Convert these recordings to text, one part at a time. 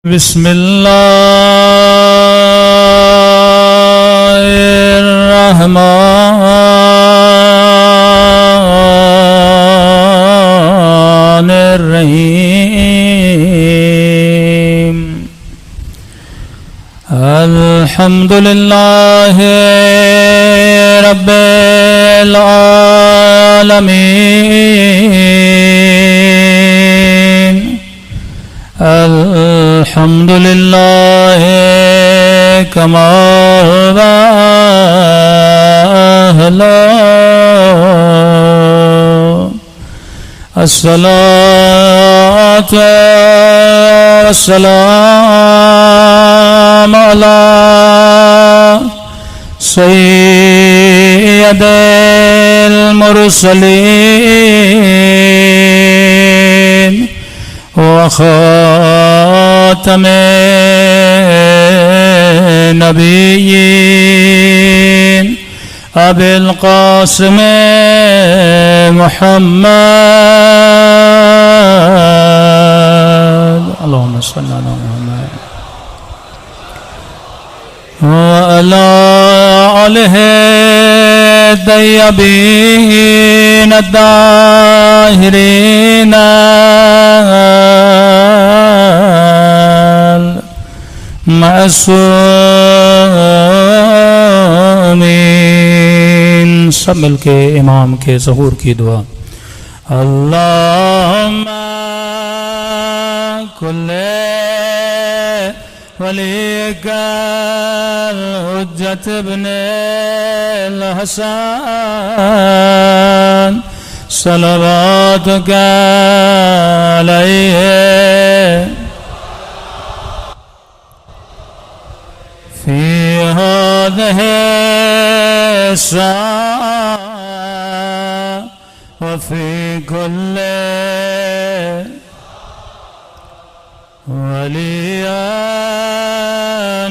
بسم الله الرحمن الرحيم الحمد لله رب العالمين الحمد لله كما أهله الصلاة والسلام على سيد المرسلين وخاتم النبيين أبي القاسم محمد اللهم صل على محمد وعلى آله الطيبين الطاهرين معصومین سب مل کے امام کے ظہور کی دعا اللہم کل ولیک الحجت ابن الحسن صلواتک علیہ في هذه الساعة وفي كل وليا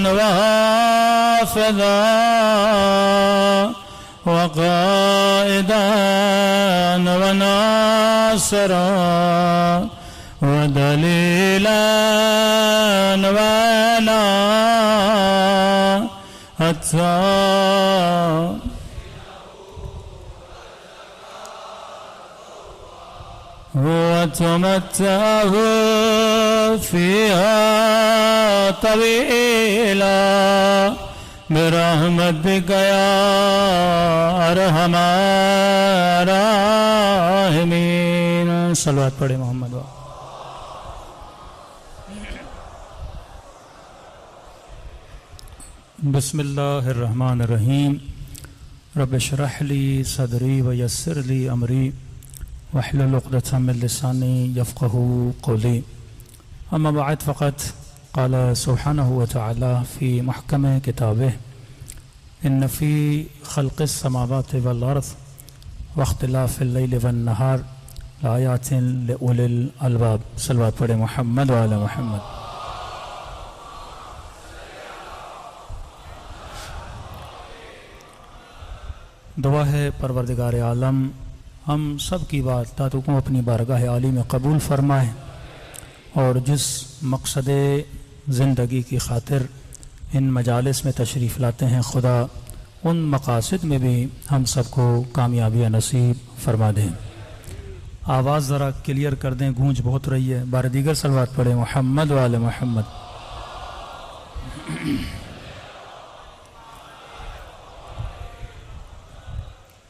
وحافظا وقائدا وناصرا ودليلا ونا حتى وتمتعه فيها طويلا برحمتك يا ارحم الراحمين صلوات پڑھے محمد بسم اللہ الرحمن الرحیم رب اشرح لی صدری ویسر لی امری واحلل عقدۃ من لسانی یفقهوا قولی اما بعد فقط قال سبحانہ وتعالی فی محکم کتابہ ان فی خلق السماوات والارض واختلاف اللیل والنہار لآیات لأولی الالباب صلوات پڑھے محمد وعلی محمد دعا ہے پروردگار عالم ہم سب کی باتوں کو اپنی بارگاہ عالی میں قبول فرمائے اور جس مقصد زندگی کی خاطر ان مجالس میں تشریف لاتے ہیں خدا ان مقاصد میں بھی ہم سب کو کامیابی نصیب فرما دیں آواز ذرا کلیئر کر دیں گونج بہت رہی ہے بار دیگر صلوات پڑھیں محمد وعلی محمد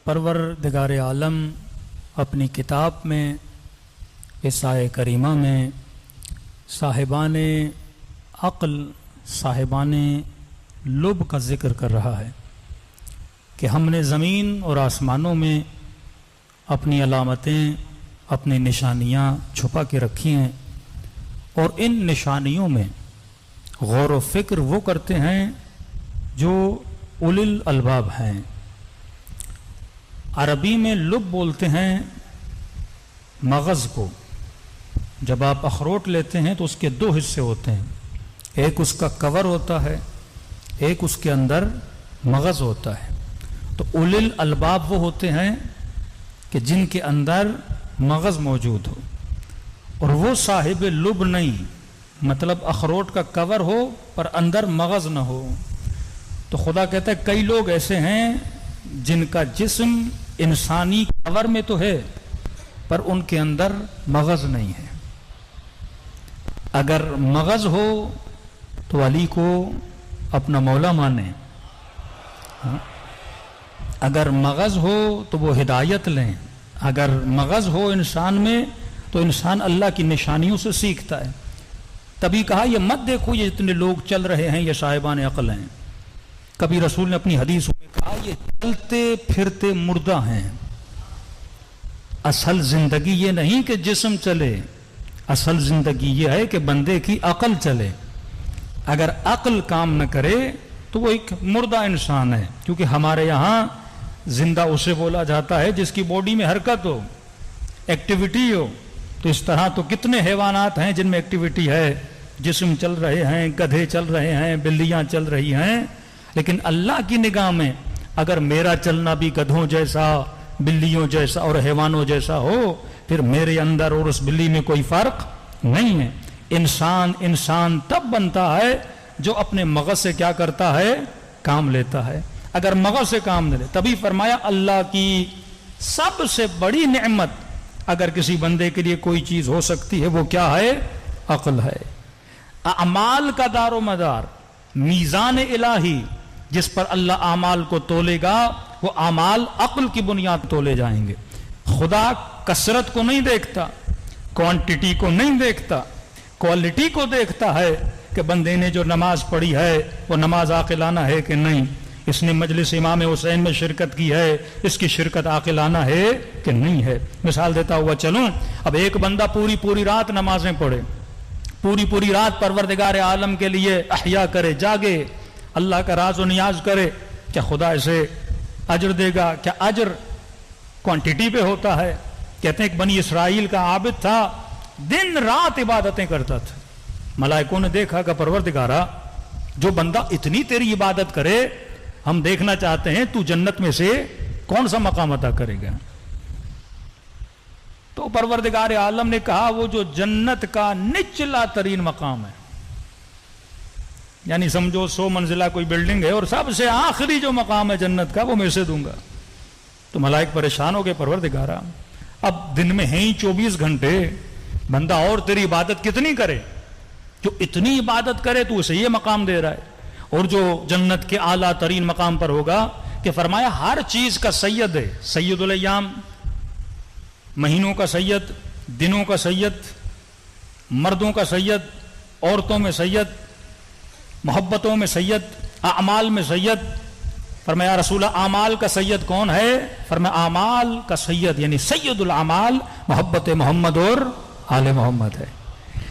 پروردگار عالم اپنی کتاب میں اس آیہ کریمہ میں صاحبان عقل صاحبان لب کا ذکر کر رہا ہے کہ ہم نے زمین اور آسمانوں میں اپنی علامتیں اپنی نشانیاں چھپا کے رکھی ہیں اور ان نشانیوں میں غور و فکر وہ کرتے ہیں جو اولی الالباب ہیں عربی میں لب بولتے ہیں مغز کو جب آپ اخروٹ لیتے ہیں تو اس کے دو حصے ہوتے ہیں ایک اس کا کور ہوتا ہے ایک اس کے اندر مغز ہوتا ہے تو اولی الالباب وہ ہوتے ہیں کہ جن کے اندر مغز موجود ہو اور وہ صاحب لب نہیں مطلب اخروٹ کا کور ہو پر اندر مغز نہ ہو. تو خدا کہتا ہے کئی لوگ ایسے ہیں جن کا جسم انسانی کور میں تو ہے پر ان کے اندر مغز نہیں ہے. اگر مغز ہو تو علی کو اپنا مولا مانیں، اگر مغز ہو تو وہ ہدایت لیں. اگر مغز ہو انسان میں تو انسان اللہ کی نشانیوں سے سیکھتا ہے. تبھی کہا یہ مت دیکھو یہ جتنے لوگ چل رہے ہیں یہ صاحبان عقل ہیں. کبھی رسول نے اپنی حدیث میں کہا یہ چلتے پھرتے مردہ ہیں. اصل زندگی یہ نہیں کہ جسم چلے، اصل زندگی یہ ہے کہ بندے کی عقل چلے. اگر عقل کام نہ کرے تو وہ ایک مردہ انسان ہے. کیونکہ ہمارے یہاں زندہ اسے بولا جاتا ہے جس کی باڈی میں حرکت ہو، ایکٹیویٹی ہو. تو اس طرح تو کتنے حیوانات ہیں جن میں ایکٹیویٹی ہے، جسم چل رہے ہیں، گدھے چل رہے ہیں، بلیاں چل رہی ہیں. لیکن اللہ کی نگاہ میں اگر میرا چلنا بھی گدھوں جیسا، بلیوں جیسا اور حیوانوں جیسا ہو پھر میرے اندر اور اس بلی میں کوئی فرق نہیں ہے. انسان تب بنتا ہے جو اپنے مغز سے کیا کرتا ہے؟ کام لیتا ہے. اگر مغز سے کام نہ لے، تبھی فرمایا اللہ کی سب سے بڑی نعمت اگر کسی بندے کے لیے کوئی چیز ہو سکتی ہے وہ کیا ہے؟ عقل ہے. اعمال کا دار و مدار، میزان الہی جس پر اللہ اعمال کو تولے گا وہ اعمال عقل کی بنیاد تولے جائیں گے. خدا کثرت کو نہیں دیکھتا، کوانٹٹی کو نہیں دیکھتا، کوالٹی کو دیکھتا ہے کہ بندے نے جو نماز پڑھی ہے وہ نماز عاقلانہ ہے کہ نہیں، اس نے مجلس امام حسین میں شرکت کی ہے، اس کی شرکت عاقلانہ ہے کہ نہیں ہے. مثال دیتا ہوا چلوں، اب ایک بندہ پوری رات نمازیں پڑھے، پوری رات پروردگار عالم کے لیے احیا کرے، جاگے، اللہ کا راز و نیاز کرے، کیا خدا اسے اجر دے گا؟ کیا اجر کوانٹٹی پہ ہوتا ہے؟ کہتے ہیں کہ بنی اسرائیل کا عابد تھا، دن رات عبادتیں کرتا تھا. ملائکوں نے دیکھا کہ پروردگارا جو بندہ اتنی تیری عبادت کرے ہم دیکھنا چاہتے ہیں تو جنت میں سے کون سا مقام عطا کرے گا. تو پروردگار عالم نے کہا وہ جو جنت کا نچلا ترین مقام ہے، یعنی سمجھو 100 منزلہ کوئی بلڈنگ ہے اور سب سے آخری جو مقام ہے جنت کا وہ میں سے دوں گا. تو ملائک پریشان ہو گئے، پروردگارا اب دن میں ہیں ہی 24 گھنٹے، بندہ اور تیری عبادت کتنی کرے؟ جو اتنی عبادت کرے تو اسے یہ مقام دے رہا ہے. اور جو جنت کے اعلیٰ ترین مقام پر ہوگا کہ فرمایا ہر چیز کا سید ہے، سید الایام، مہینوں کا سید، دنوں کا سید، مردوں کا سید، عورتوں میں سید، محبتوں میں سید، اعمال میں سید. فرمایا رسول اعمال کا سید کون ہے؟ فرمایا اعمال کا سید یعنی سید الاعمال محبت محمد اور آل محمد ہے.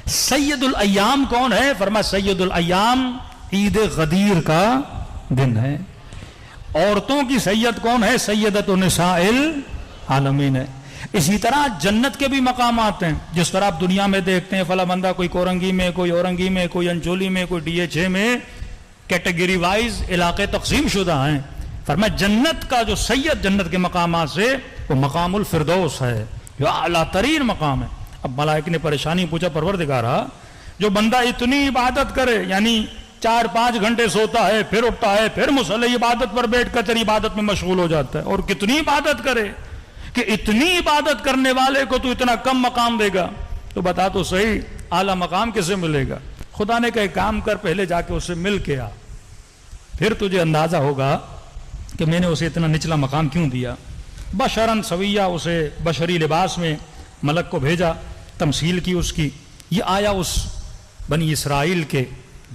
سید الایام کون ہے؟ فرمایا سید الایام عید غدیر کا دن ہے. عورتوں کی سید کون ہے؟ سیدۃ نساء العالمین ہے. اسی طرح جنت کے بھی مقامات ہیں، جس طرح آپ دنیا میں دیکھتے ہیں فلاں بندہ کوئی کورنگی میں، کوئی اورنگی میں، کوئی انچولی میں، کوئی ڈی ایچ اے میں، کیٹیگری وائز علاقے تقسیم شدہ ہیں. فرمایا جنت کا جو سید جنت کے مقامات سے وہ مقام الفردوس ہے جو اعلیٰ ترین مقام ہے. اب ملائک نے پریشانی پوچھا پروردگارا جو بندہ اتنی عبادت کرے، یعنی 4-5 گھنٹے سوتا ہے، پھر اٹھتا ہے، پھر مصلی عبادت پر بیٹھ کر تیری عبادت میں مشغول ہو جاتا ہے، اور کتنی عبادت کرے کہ اتنی عبادت کرنے والے کو تو اتنا کم مقام دے گا؟ تو بتا تو صحیح اعلیٰ مقام کسے ملے گا؟ خدا نے کہا کام کر، پہلے جا کے اسے مل کے آ، پھر تجھے اندازہ ہوگا کہ میں نے اسے اتنا نچلا مقام کیوں دیا. بشراً سویہ اسے بشری لباس میں ملک کو بھیجا، تمثیل کی اس کی. یہ آیا اس بنی اسرائیل کے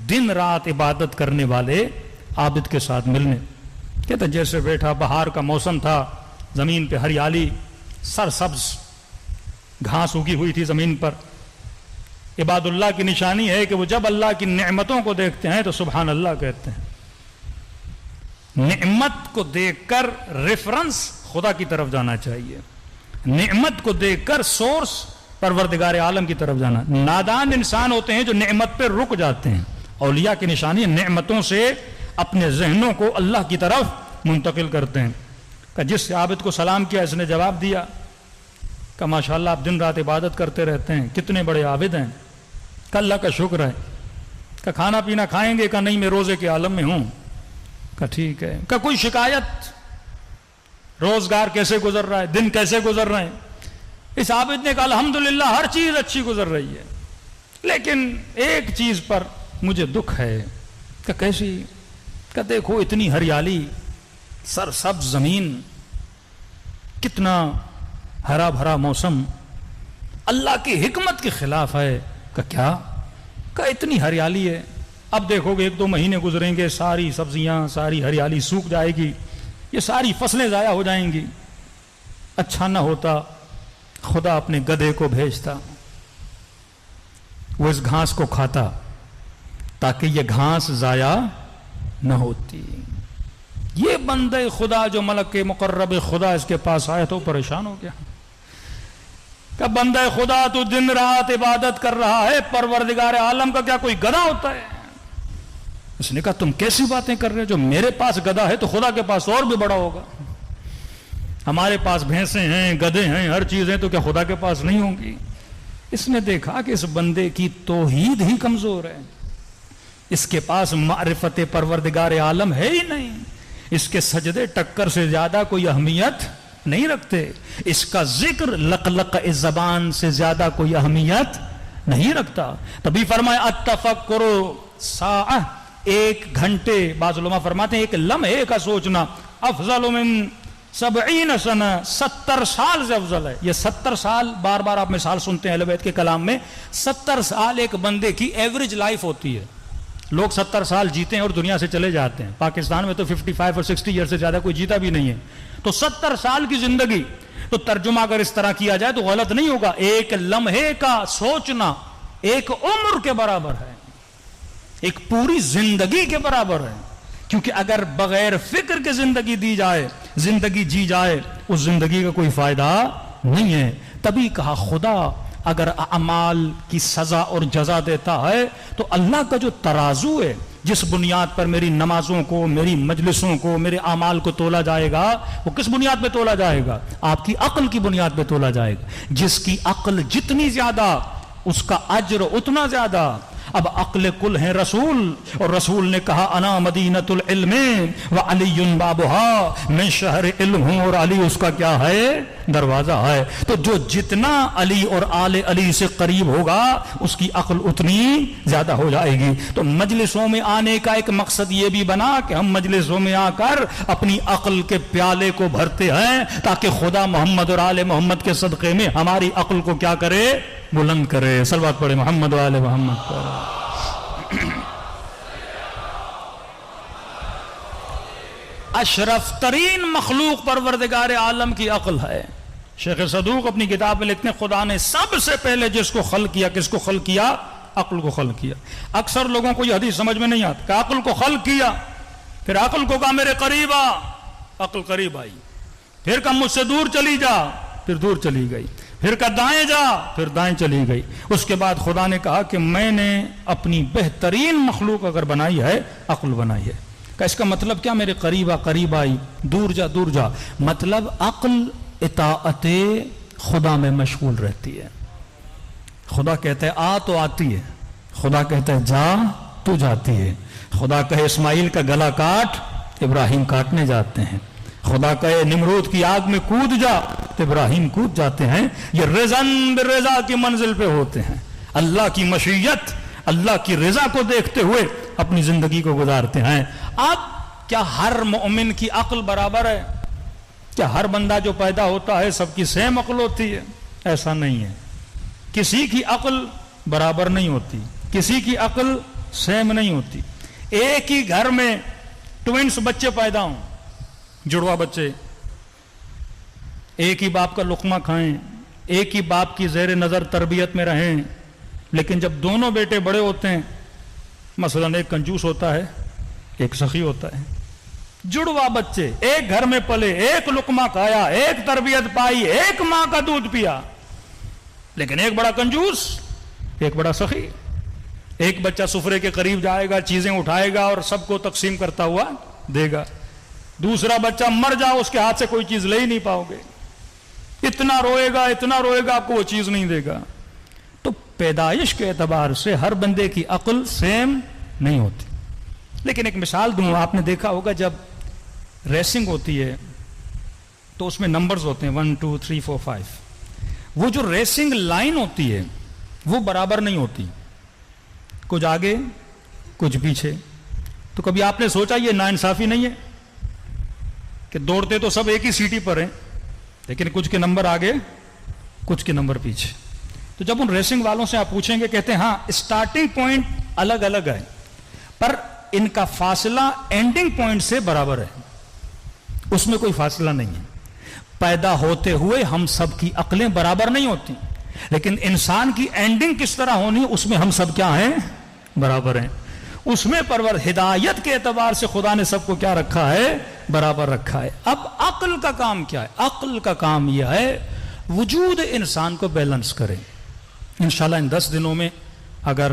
دن رات عبادت کرنے والے عابد کے ساتھ ملنے. کہتا جیسے بیٹھا، بہار کا موسم تھا، زمین پہ ہریالی، سرسبز گھاس اگی ہوئی تھی زمین پر. عباد اللہ کی نشانی ہے کہ وہ جب اللہ کی نعمتوں کو دیکھتے ہیں تو سبحان اللہ کہتے ہیں. نعمت کو دیکھ کر ریفرنس خدا کی طرف جانا چاہیے، نعمت کو دیکھ کر سورس پروردگار عالم کی طرف جانا. نادان انسان ہوتے ہیں جو نعمت پہ رک جاتے ہیں. اولیاء کی نشانی نعمتوں سے اپنے ذہنوں کو اللہ کی طرف منتقل کرتے ہیں. کہ جس عابد کو سلام کیا اس نے جواب دیا کہ ماشاءاللہ آپ دن رات عبادت کرتے رہتے ہیں، کتنے بڑے عابد ہیں. کہ اللہ کا شکر ہے، کہ کھانا پینا کھائیں گے، کہ نہیں میں روزے کے عالم میں ہوں، کہ ٹھیک ہے، کہ کوئی شکایت، روزگار کیسے گزر رہا ہے، دن کیسے گزر رہے ہیں؟ اس عابد نے کہا الحمدللہ ہر چیز اچھی گزر رہی ہے، لیکن ایک چیز پر مجھے دکھ ہے۔ کہ کیسی؟ کہ دیکھو اتنی ہریالی، سرسبز زمین، کتنا ہرا بھرا موسم، اللہ کی حکمت کے خلاف ہے۔ کہ کیا؟ کہ اتنی ہریالی ہے، اب دیکھو گے 1-2 مہینے گزریں گے، ساری سبزیاں، ساری ہریالی سوکھ جائے گی، یہ ساری فصلیں ضائع ہو جائیں گی۔ اچھا نہ ہوتا خدا اپنے گدھے کو بھیجتا، وہ اس گھاس کو کھاتا تاکہ یہ گھاس ضائع نہ ہوتی۔ یہ بندے خدا جو ملک مقرب خدا اس کے پاس آیا تو پریشان ہو گیا کہ بندہ خدا تو دن رات عبادت کر رہا ہے، پروردگار عالم کا کیا کوئی گدھا ہوتا ہے؟ اس نے کہا تم کیسی باتیں کر رہے ہو؟ جو میرے پاس گدھا ہے تو خدا کے پاس اور بھی بڑا ہوگا۔ ہمارے پاس بھینسیں ہیں، گدھے ہیں، ہر چیز ہے، تو کیا خدا کے پاس نہیں ہوں گی؟ اس نے دیکھا کہ اس بندے کی توحید ہی کمزور ہے، اس کے پاس معرفت پروردگار عالم ہے ہی نہیں، اس کے سجدے ٹکر سے زیادہ کوئی اہمیت نہیں رکھتے، اس کا ذکر لقلق زبان سے زیادہ کوئی اہمیت نہیں رکھتا۔ تبھی فرمایا التفکر ساعہ، 1 گھنٹے، بعض علماء فرماتے ہیں 1 لمحے کا سوچنا افضل من 70 سنہ، 70 سال سے افضل ہے۔ یہ 70 سال بار بار آپ مثال سنتے ہیں اہل بیت کے کلام میں، 70 سال ایک بندے کی ایوریج لائف ہوتی ہے۔ لوگ 70 سال جیتے ہیں اور دنیا سے چلے جاتے ہیں، پاکستان میں تو 55 اور 60 ایئر سے زیادہ کوئی جیتا بھی نہیں ہے، تو 70 سال کی زندگی، تو ترجمہ اگر اس طرح کیا جائے تو غلط نہیں ہوگا، 1 لمحے کا سوچنا 1 عمر کے برابر ہے، ایک پوری زندگی کے برابر ہے۔ کیونکہ اگر بغیر فکر کے زندگی دی جائے، زندگی جی جائے، اس زندگی کا کوئی فائدہ نہیں ہے۔ تبھی کہا خدا اگر اعمال کی سزا اور جزا دیتا ہے تو اللہ کا جو ترازو ہے، جس بنیاد پر میری نمازوں کو، میری مجلسوں کو، میرے اعمال کو تولا جائے گا، وہ کس بنیاد پہ تولا جائے گا؟ آپ کی عقل کی بنیاد پہ تولا جائے گا۔ جس کی عقل جتنی زیادہ اس کا اجر اتنا زیادہ۔ اب عقل کل ہیں رسول، اور رسول نے کہا انا مدینۃ العلم وعلی بابھا، میں شہر علم ہوں اور علی اس کا کیا ہے؟ دروازہ ہے۔ تو جو جتنا علی اور آل علی سے قریب ہوگا اس کی عقل اتنی زیادہ ہو جائے گی۔ تو مجلسوں میں آنے کا ایک مقصد یہ بھی بنا کہ ہم مجلسوں میں آ کر اپنی عقل کے پیالے کو بھرتے ہیں تاکہ خدا محمد اور آل محمد کے صدقے میں ہماری عقل کو کیا کرے؟ بلند کرے۔ صلوات پڑھے محمد و آل محمد پر۔ اشرف ترین مخلوق پروردگار عالم کی عقل ہے۔ شیخ صدوق اپنی کتاب میں لکھتے ہیں خدا نے سب سے پہلے جس کو خلق کیا، کس کو خلق کیا؟ عقل کو خلق کیا۔ اکثر لوگوں کو یہ حدیث سمجھ میں نہیں آتی کہ عقل کو خلق کیا، پھر عقل کو کہا میرے قریب آ، عقل قریب آئی، پھر کہا مجھ سے دور چلی جا، پھر دور چلی گئی، پھر کہا دائیں جا، پھر دائیں چلی گئی۔ اس کے بعد خدا نے کہا کہ میں نے اپنی بہترین مخلوق اگر بنائی ہے، عقل بنائی ہے۔ کہ اس کا مطلب کیا؟ میرے قریب آ، قریب آئی، دور جا، دور جا۔ مطلب عقل اطاعت خدا میں مشغول رہتی ہے۔ خدا کہتا ہے آ تو آتی ہے، خدا کہتا ہے جا تو جاتی ہے۔ خدا کہے اسماعیل کا گلا کاٹ، ابراہیم کاٹنے جاتے ہیں۔ خدا کہے نمرود کی آگ میں کود جا، تو ابراہیم کود جاتے ہیں۔ یہ رضاً برضا کی منزل پہ ہوتے ہیں، اللہ کی مشیت، اللہ کی رضا کو دیکھتے ہوئے اپنی زندگی کو گزارتے ہیں۔ اب کیا ہر مومن کی عقل برابر ہے؟ کیا ہر بندہ جو پیدا ہوتا ہے سب کی سیم عقل ہوتی ہے؟ ایسا نہیں ہے۔ کسی کی عقل برابر نہیں ہوتی، کسی کی عقل سیم نہیں ہوتی۔ ایک ہی گھر میں ٹوینس بچے پیدا ہوں، جڑوا بچے، ایک ہی باپ کا لقمہ کھائیں، ایک ہی باپ کی زیر نظر تربیت میں رہیں، لیکن جب دونوں بیٹے بڑے ہوتے ہیں، مثلا ایک کنجوس ہوتا ہے، ایک سخی ہوتا ہے، جڑوا بچے ایک گھر میں پلے، ایک لقمہ کھایا، ایک تربیت پائی، ایک ماں کا دودھ پیا، لیکن ایک بڑا کنجوس، ایک بڑا سخی۔ ایک بچہ سفرے کے قریب جائے گا، چیزیں اٹھائے گا اور سب کو تقسیم کرتا ہوا دے گا، دوسرا بچہ مر جا اس کے ہاتھ سے کوئی چیز لے ہی نہیں پاؤ گے، اتنا روئے گا، اتنا روئے گا، آپ کو وہ چیز نہیں دے گا۔ تو پیدائش کے اعتبار سے ہر بندے کی عقل سیم نہیں ہوتی. لیکن ایک مثال دوں، آپ نے دیکھا ہوگا جب ریسنگ ہوتی ہے تو اس میں نمبرز ہوتے ہیں 1 2 3 4 5. وہ جو ریسنگ لائن ہوتی ہے وہ برابر نہیں ہوتی، کچھ آگے کچھ پیچھے. تو کبھی آپ نے سوچا یہ ناانصافی نہیں ہے کہ دوڑتے تو سب ایک ہی سیٹی پر ہیں لیکن کچھ کے نمبر آگے کچھ کے نمبر پیچھے. تو جب ان ریسنگ والوں سے آپ پوچھیں گے کہتے ہیں ہاں اسٹارٹنگ پوائنٹ الگ الگ ہے پر ان کا فاصلہ اینڈنگ پوائنٹ سے برابر ہے، اس میں کوئی فاصلہ نہیں ہے. پیدا ہوتے ہوئے ہم سب کی عقلیں برابر نہیں ہوتی لیکن انسان کی اینڈنگ کس طرح ہونی اس میں ہم سب کیا ہیں؟ برابر ہیں. اس میں پرور ہدایت کے اعتبار سے خدا نے سب کو کیا رکھا ہے؟ برابر رکھا ہے. اب عقل کا کام کیا ہے؟ عقل کا کام یہ ہے وجود انسان کو بیلنس کرے. انشاءاللہ ان 10 دنوں میں اگر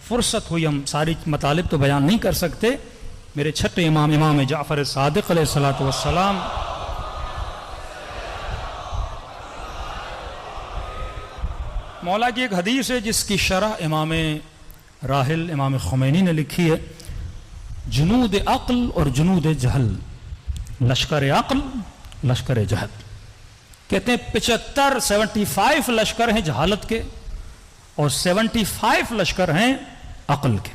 فرصت ہوئی، ہم ساری مطالب تو بیان نہیں کر سکتے. میرے چھٹے امام جعفر صادق علیہ الصلوۃ والسلام مولا کی ایک حدیث ہے جس کی شرح امام راحل امام خمینی نے لکھی ہے. جنود عقل اور جنود جہل، لشکر عقل لشکر جہل. کہتے ہیں 75 لشکر ہیں جہالت کے اور 75 لشکر ہیں عقل کے.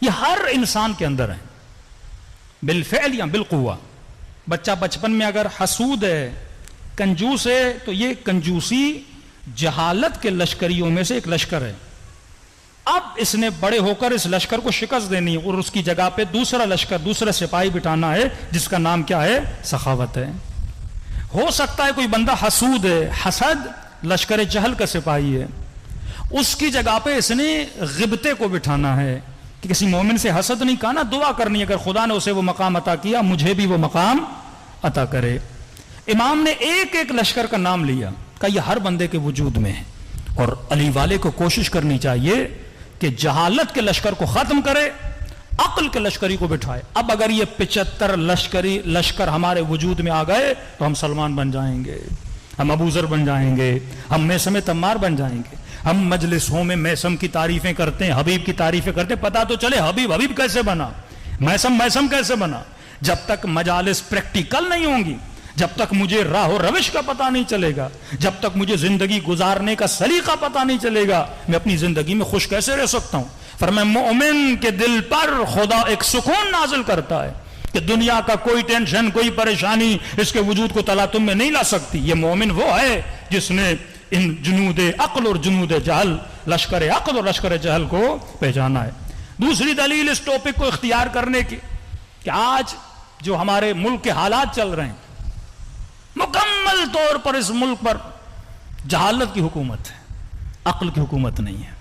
یہ ہر انسان کے اندر ہیں بالفعل یا بالقوہ. بچہ بچپن میں اگر حسود ہے، کنجوس ہے، تو یہ کنجوسی جہالت کے لشکریوں میں سے ایک لشکر ہے. اب اس نے بڑے ہو کر اس لشکر کو شکست دینی ہے اور اس کی جگہ پہ دوسرا لشکر، دوسرا سپاہی بٹھانا ہے جس کا نام کیا ہے؟ سخاوت ہے. ہو سکتا ہے کوئی بندہ حسود ہے، حسد لشکر جہل کا سپاہی ہے، اس کی جگہ پہ اس نے غبطے کو بٹھانا ہے کہ کسی مومن سے حسد نہیں کہا نا، دعا کرنی ہے اگر خدا نے اسے وہ مقام عطا کیا مجھے بھی وہ مقام عطا کرے. امام نے ایک ایک لشکر کا نام لیا کہ یہ ہر بندے کے وجود میں ہے اور علی والے کو کوشش کرنی چاہیے کہ جہالت کے لشکر کو ختم کرے، عقل کے لشکری کو بٹھائے. اب اگر یہ 75 لشکر ہمارے وجود میں آ گئے تو ہم سلمان بن جائیں گے، ہم ابو ذر بن جائیں گے، ہم میثم تمار بن جائیں گے. ہم مجلسوں میں میثم کی تعریفیں کرتے ہیں، حبیب کی تعریفیں کرتے ہیں، پتہ تو چلے حبیب کیسے بنا، میثم کیسے بنا. جب تک مجالس پریکٹیکل نہیں ہوں گی، جب تک مجھے راہ و روش کا پتہ نہیں چلے گا، جب تک مجھے زندگی گزارنے کا سلیقہ پتہ نہیں چلے گا، میں اپنی زندگی میں خوش کیسے رہ سکتا ہوں. فرمایا مومن کے دل پر خدا ایک سکون نازل کرتا ہے کہ دنیا کا کوئی ٹینشن، کوئی پریشانی اس کے وجود کو تلاطم میں نہیں لا سکتی. یہ مومن وہ ہے جس نے ان جنود عقل اور جنود جہل، لشکر عقل اور لشکر جہل کو پہچانا ہے. دوسری دلیل اس ٹاپک کو اختیار کرنے کی کہ آج جو ہمارے ملک کے حالات چل رہے ہیں، مکمل طور پر اس ملک پر جہالت کی حکومت ہے، عقل کی حکومت نہیں ہے.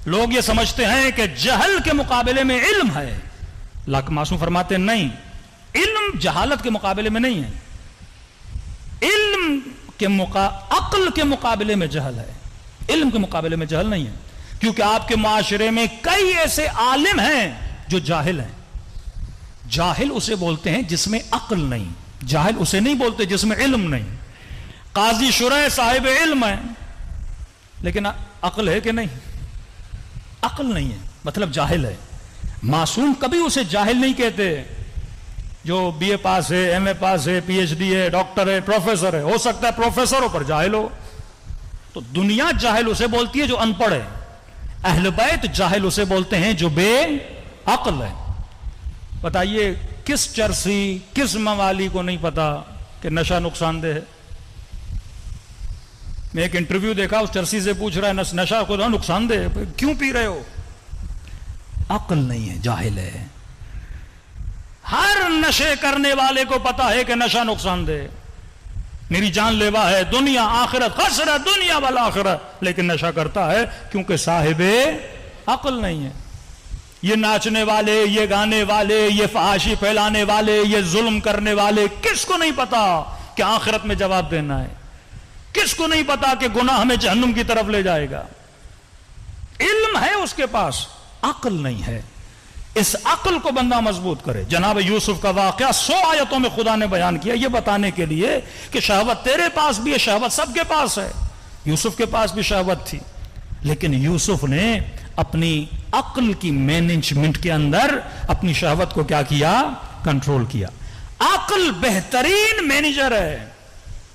لوگ یہ سمجھتے ہیں کہ جہل کے مقابلے میں علم ہے. اللہ کے معصوم فرماتے ہیں نہیں، علم جہالت کے مقابلے میں نہیں ہے، علم کے عقل کے مقابلے میں جہل ہے، علم کے مقابلے میں جہل نہیں ہے. کیونکہ آپ کے معاشرے میں کئی ایسے عالم ہیں جو جاہل ہیں. جاہل اسے بولتے ہیں جس میں عقل نہیں، جاہل اسے نہیں بولتے جس میں علم نہیں. قاضی شرح صاحب علم ہے لیکن عقل ہے کہ نہیں؟ عقل نہیں ہے مطلب جاہل ہے. معصوم کبھی اسے جاہل نہیں کہتے. جو بی اے پاس ہے، ایم اے پاس ہے، پی ایچ ڈی ہے، ڈاکٹر ہے، پروفیسر ہے، ہو سکتا ہے پروفیسروں پر جاہل ہو. تو دنیا جاہل اسے بولتی ہے جو ان پڑھ ہے، اہل بیت جاہل اسے بولتے ہیں جو بے عقل ہے. بتائیے کس چرسی، کس موالی کو نہیں پتا کہ نشہ نقصان دہ ہے؟ میں ایک انٹرویو دیکھا، اس چرسی سے پوچھ رہا ہے نشہ کو نقصان دہ ہے، کیوں پی رہے ہو؟ عقل نہیں ہے، جاہل ہے. ہر نشے کرنے والے کو پتا ہے کہ نشہ نقصان دہ، میری جان لیوا ہے، دنیا آخرت خسرہ دنیا والآخرت، لیکن نشہ کرتا ہے کیونکہ صاحب عقل نہیں ہے. یہ ناچنے والے، یہ گانے والے، یہ فحاشی پھیلانے والے، یہ ظلم کرنے والے، کس کو نہیں پتا کہ آخرت میں جواب دینا ہے؟ کس کو نہیں پتا کہ گناہ ہمیں جہنم کی طرف لے جائے گا؟ علم ہے اس کے پاس، عقل نہیں ہے. اس عقل کو بندہ مضبوط کرے. جناب یوسف کا واقعہ 100 آیتوں میں خدا نے بیان کیا یہ بتانے کے لیے کہ شہوت تیرے پاس بھی ہے، شہوت سب کے پاس ہے. یوسف کے پاس بھی شہوت تھی، لیکن یوسف نے اپنی عقل کی مینجمنٹ کے اندر اپنی شہوت کو کیا کیا؟ کنٹرول کیا. عقل بہترین مینیجر ہے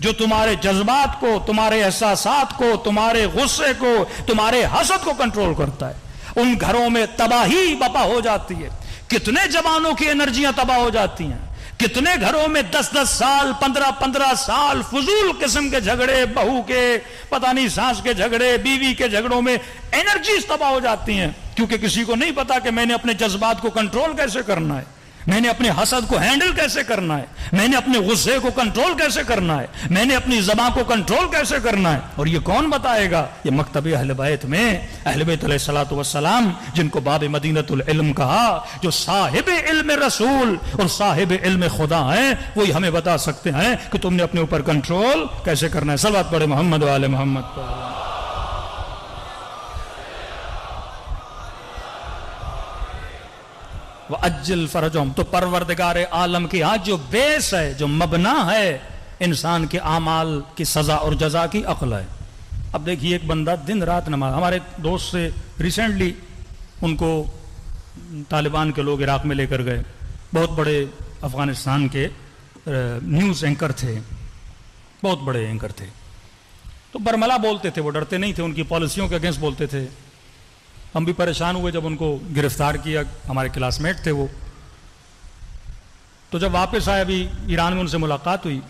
جو تمہارے جذبات کو، تمہارے احساسات کو، تمہارے غصے کو، تمہارے حسد کو کنٹرول کرتا ہے. ان گھروں میں تباہی بپا ہو جاتی ہے. کتنے جوانوں کی انرجیاں تباہ ہو جاتی ہیں. کتنے گھروں میں 10-10 سال 15-15 سال فضول قسم کے جھگڑے، بہو کے پتہ نہیں ساس کے جھگڑے، بیوی کے جھگڑوں میں انرجیز تباہ ہو جاتی ہیں، کیونکہ کسی کو نہیں پتا کہ میں نے اپنے جذبات کو کنٹرول کیسے کرنا ہے، میں نے اپنے حسد کو ہینڈل کیسے کرنا ہے، میں نے اپنے غصے کو کنٹرول کیسے کرنا ہے، میں نے اپنی زبان کو کنٹرول کیسے کرنا ہے. اور یہ کون بتائے گا؟ یہ مکتب اہل بیت میں اہل بیت علیہ الصلوۃ والسلام، جن کو باب مدینۃ العلم کہا، جو صاحب علم رسول اور صاحب علم خدا ہیں، وہی ہمیں بتا سکتے ہیں کہ تم نے اپنے اوپر کنٹرول کیسے کرنا ہے. صلوات پڑھے محمد و آل محمد پر. وَأَجِّلْ فَرَجَهُمْ. تو پروردگار عالم کی آج جو بیس ہے، جو مبنا ہے انسان کے اعمال کی سزا اور جزا کی، عقل ہے. اب دیکھیے ایک بندہ دن رات نماز، ہمارے دوست سے ریسنٹلی ان کو طالبان کے لوگ عراق میں لے کر گئے، بہت بڑے افغانستان کے نیوز اینکر تھے، بہت بڑے اینکر تھے. تو برملا بولتے تھے، وہ ڈرتے نہیں تھے، ان کی پالیسیوں کے اگینسٹ بولتے تھے. ہم بھی پریشان ہوئے جب ان کو گرفتار کیا، ہمارے کلاس میٹ تھے وہ. تو جب واپس آئے، ابھی ایران میں ان سے ملاقات ہوئی،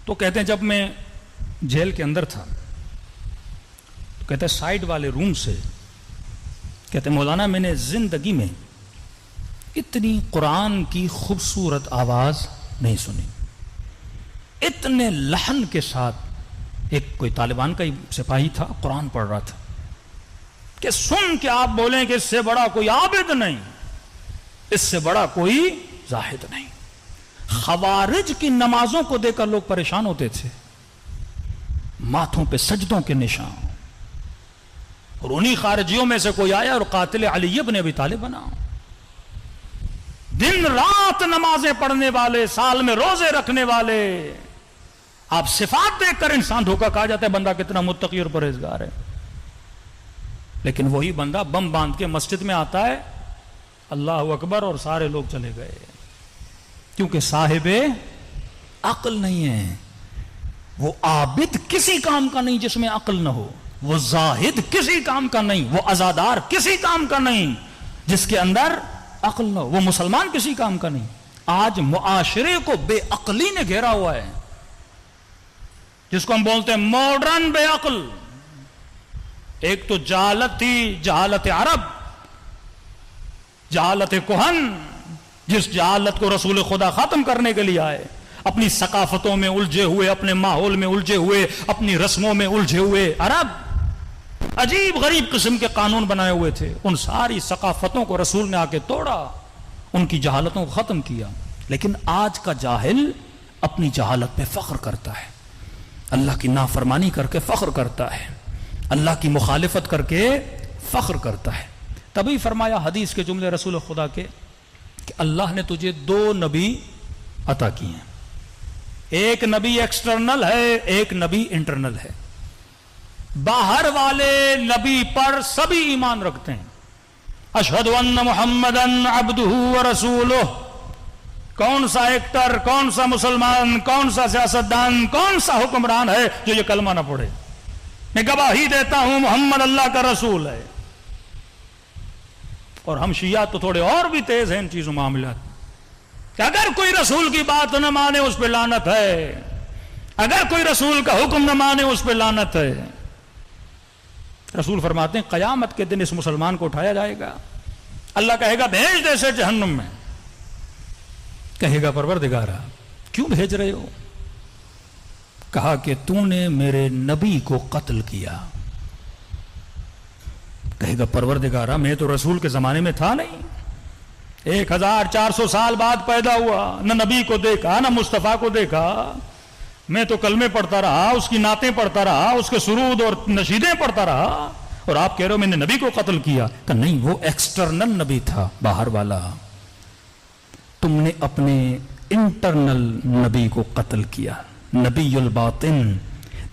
تو کہتے ہیں جب میں جیل کے اندر تھا تو کہتے ہیں سائیڈ والے روم سے کہتے ہیں مولانا میں نے زندگی میں اتنی قرآن کی خوبصورت آواز نہیں سنی. اتنے لحن کے ساتھ ایک کوئی طالبان کا ہی سپاہی تھا، قرآن پڑھ رہا تھا کہ سن کے آپ بولیں کہ اس سے بڑا کوئی عابد نہیں، اس سے بڑا کوئی زاہد نہیں. خوارج کی نمازوں کو دیکھ کر لوگ پریشان ہوتے تھے، ماتھوں پہ سجدوں کے نشان. اور انہی خارجیوں میں سے کوئی آیا اور قاتل علی ابن ابی طالب بنا. دن رات نمازیں پڑھنے والے، سال میں روزے رکھنے والے. آپ صفات دیکھ کر انسان دھوکا کھا جاتا ہے بندہ کتنا متقی اور پرہیزگار ہے. لیکن وہی بندہ بم باندھ کے مسجد میں آتا ہے، اللہ اکبر، اور سارے لوگ چلے گئے، کیونکہ صاحب عقل نہیں ہے. وہ عابد کسی کام کا نہیں جس میں عقل نہ ہو، وہ زاہد کسی کام کا نہیں، وہ عزادار کسی کام کا نہیں جس کے اندر عقل نہ ہو، وہ مسلمان کسی کام کا نہیں. آج معاشرے کو بے عقلی نے گھیرا ہوا ہے، جس کو ہم بولتے ہیں ماڈرن بے عقل. ایک تو جہالت تھی، جہالت عرب، جہالت کہن، جس جہالت کو رسول خدا ختم کرنے کے لیے آئے. اپنی ثقافتوں میں الجھے ہوئے، اپنے ماحول میں الجھے ہوئے، اپنی رسموں میں الجھے ہوئے عرب عجیب غریب قسم کے قانون بنائے ہوئے تھے. ان ساری ثقافتوں کو رسول نے آ کے توڑا، ان کی جہالتوں کو ختم کیا. لیکن آج کا جاہل اپنی جہالت پہ فخر کرتا ہے، اللہ کی نافرمانی کر کے فخر کرتا ہے، اللہ کی مخالفت کر کے فخر کرتا ہے. تبھی فرمایا حدیث کے جملے رسول خدا کے کہ اللہ نے تجھے 2 نبی عطا کیے ہیں. ایک نبی ایکسٹرنل ہے، ایک نبی انٹرنل ہے. باہر والے نبی پر سبھی ایمان رکھتے ہیں. اشہد ان محمدن عبدہ ورسولہ. کون سا ایکٹر، کون سا مسلمان، کون سا سیاستدان، کون سا حکمران ہے جو یہ کلمہ نہ پڑھے؟ میں گواہی دیتا ہوں محمد اللہ کا رسول ہے. اور ہم شیعہ تو تھوڑے اور بھی تیز ہیں ان چیزوں معاملات، کہ اگر کوئی رسول کی بات نہ مانے اس پہ لعنت ہے، اگر کوئی رسول کا حکم نہ مانے اس پہ لعنت ہے. رسول فرماتے ہیں قیامت کے دن اس مسلمان کو اٹھایا جائے گا، اللہ کہے گا بھیج دے اسے جہنم میں. کہے گا پروردگارا کیوں بھیج رہے ہو؟ کہا کہ تو نے میرے نبی کو قتل کیا. کہے گا پروردگارا میں تو رسول کے زمانے میں تھا نہیں، 1400 سال بعد پیدا ہوا، نہ نبی کو دیکھا نہ مصطفیٰ کو دیکھا. میں تو کلمے پڑھتا رہا، اس کی نعتیں پڑھتا رہا، اس کے سرود اور نشیدیں پڑھتا رہا، اور آپ کہہ رہے ہو میں نے نبی کو قتل کیا. کہ نہیں، وہ ایکسٹرنل نبی تھا، باہر والا. تم نے اپنے انٹرنل نبی کو قتل کیا. نبی الباطن،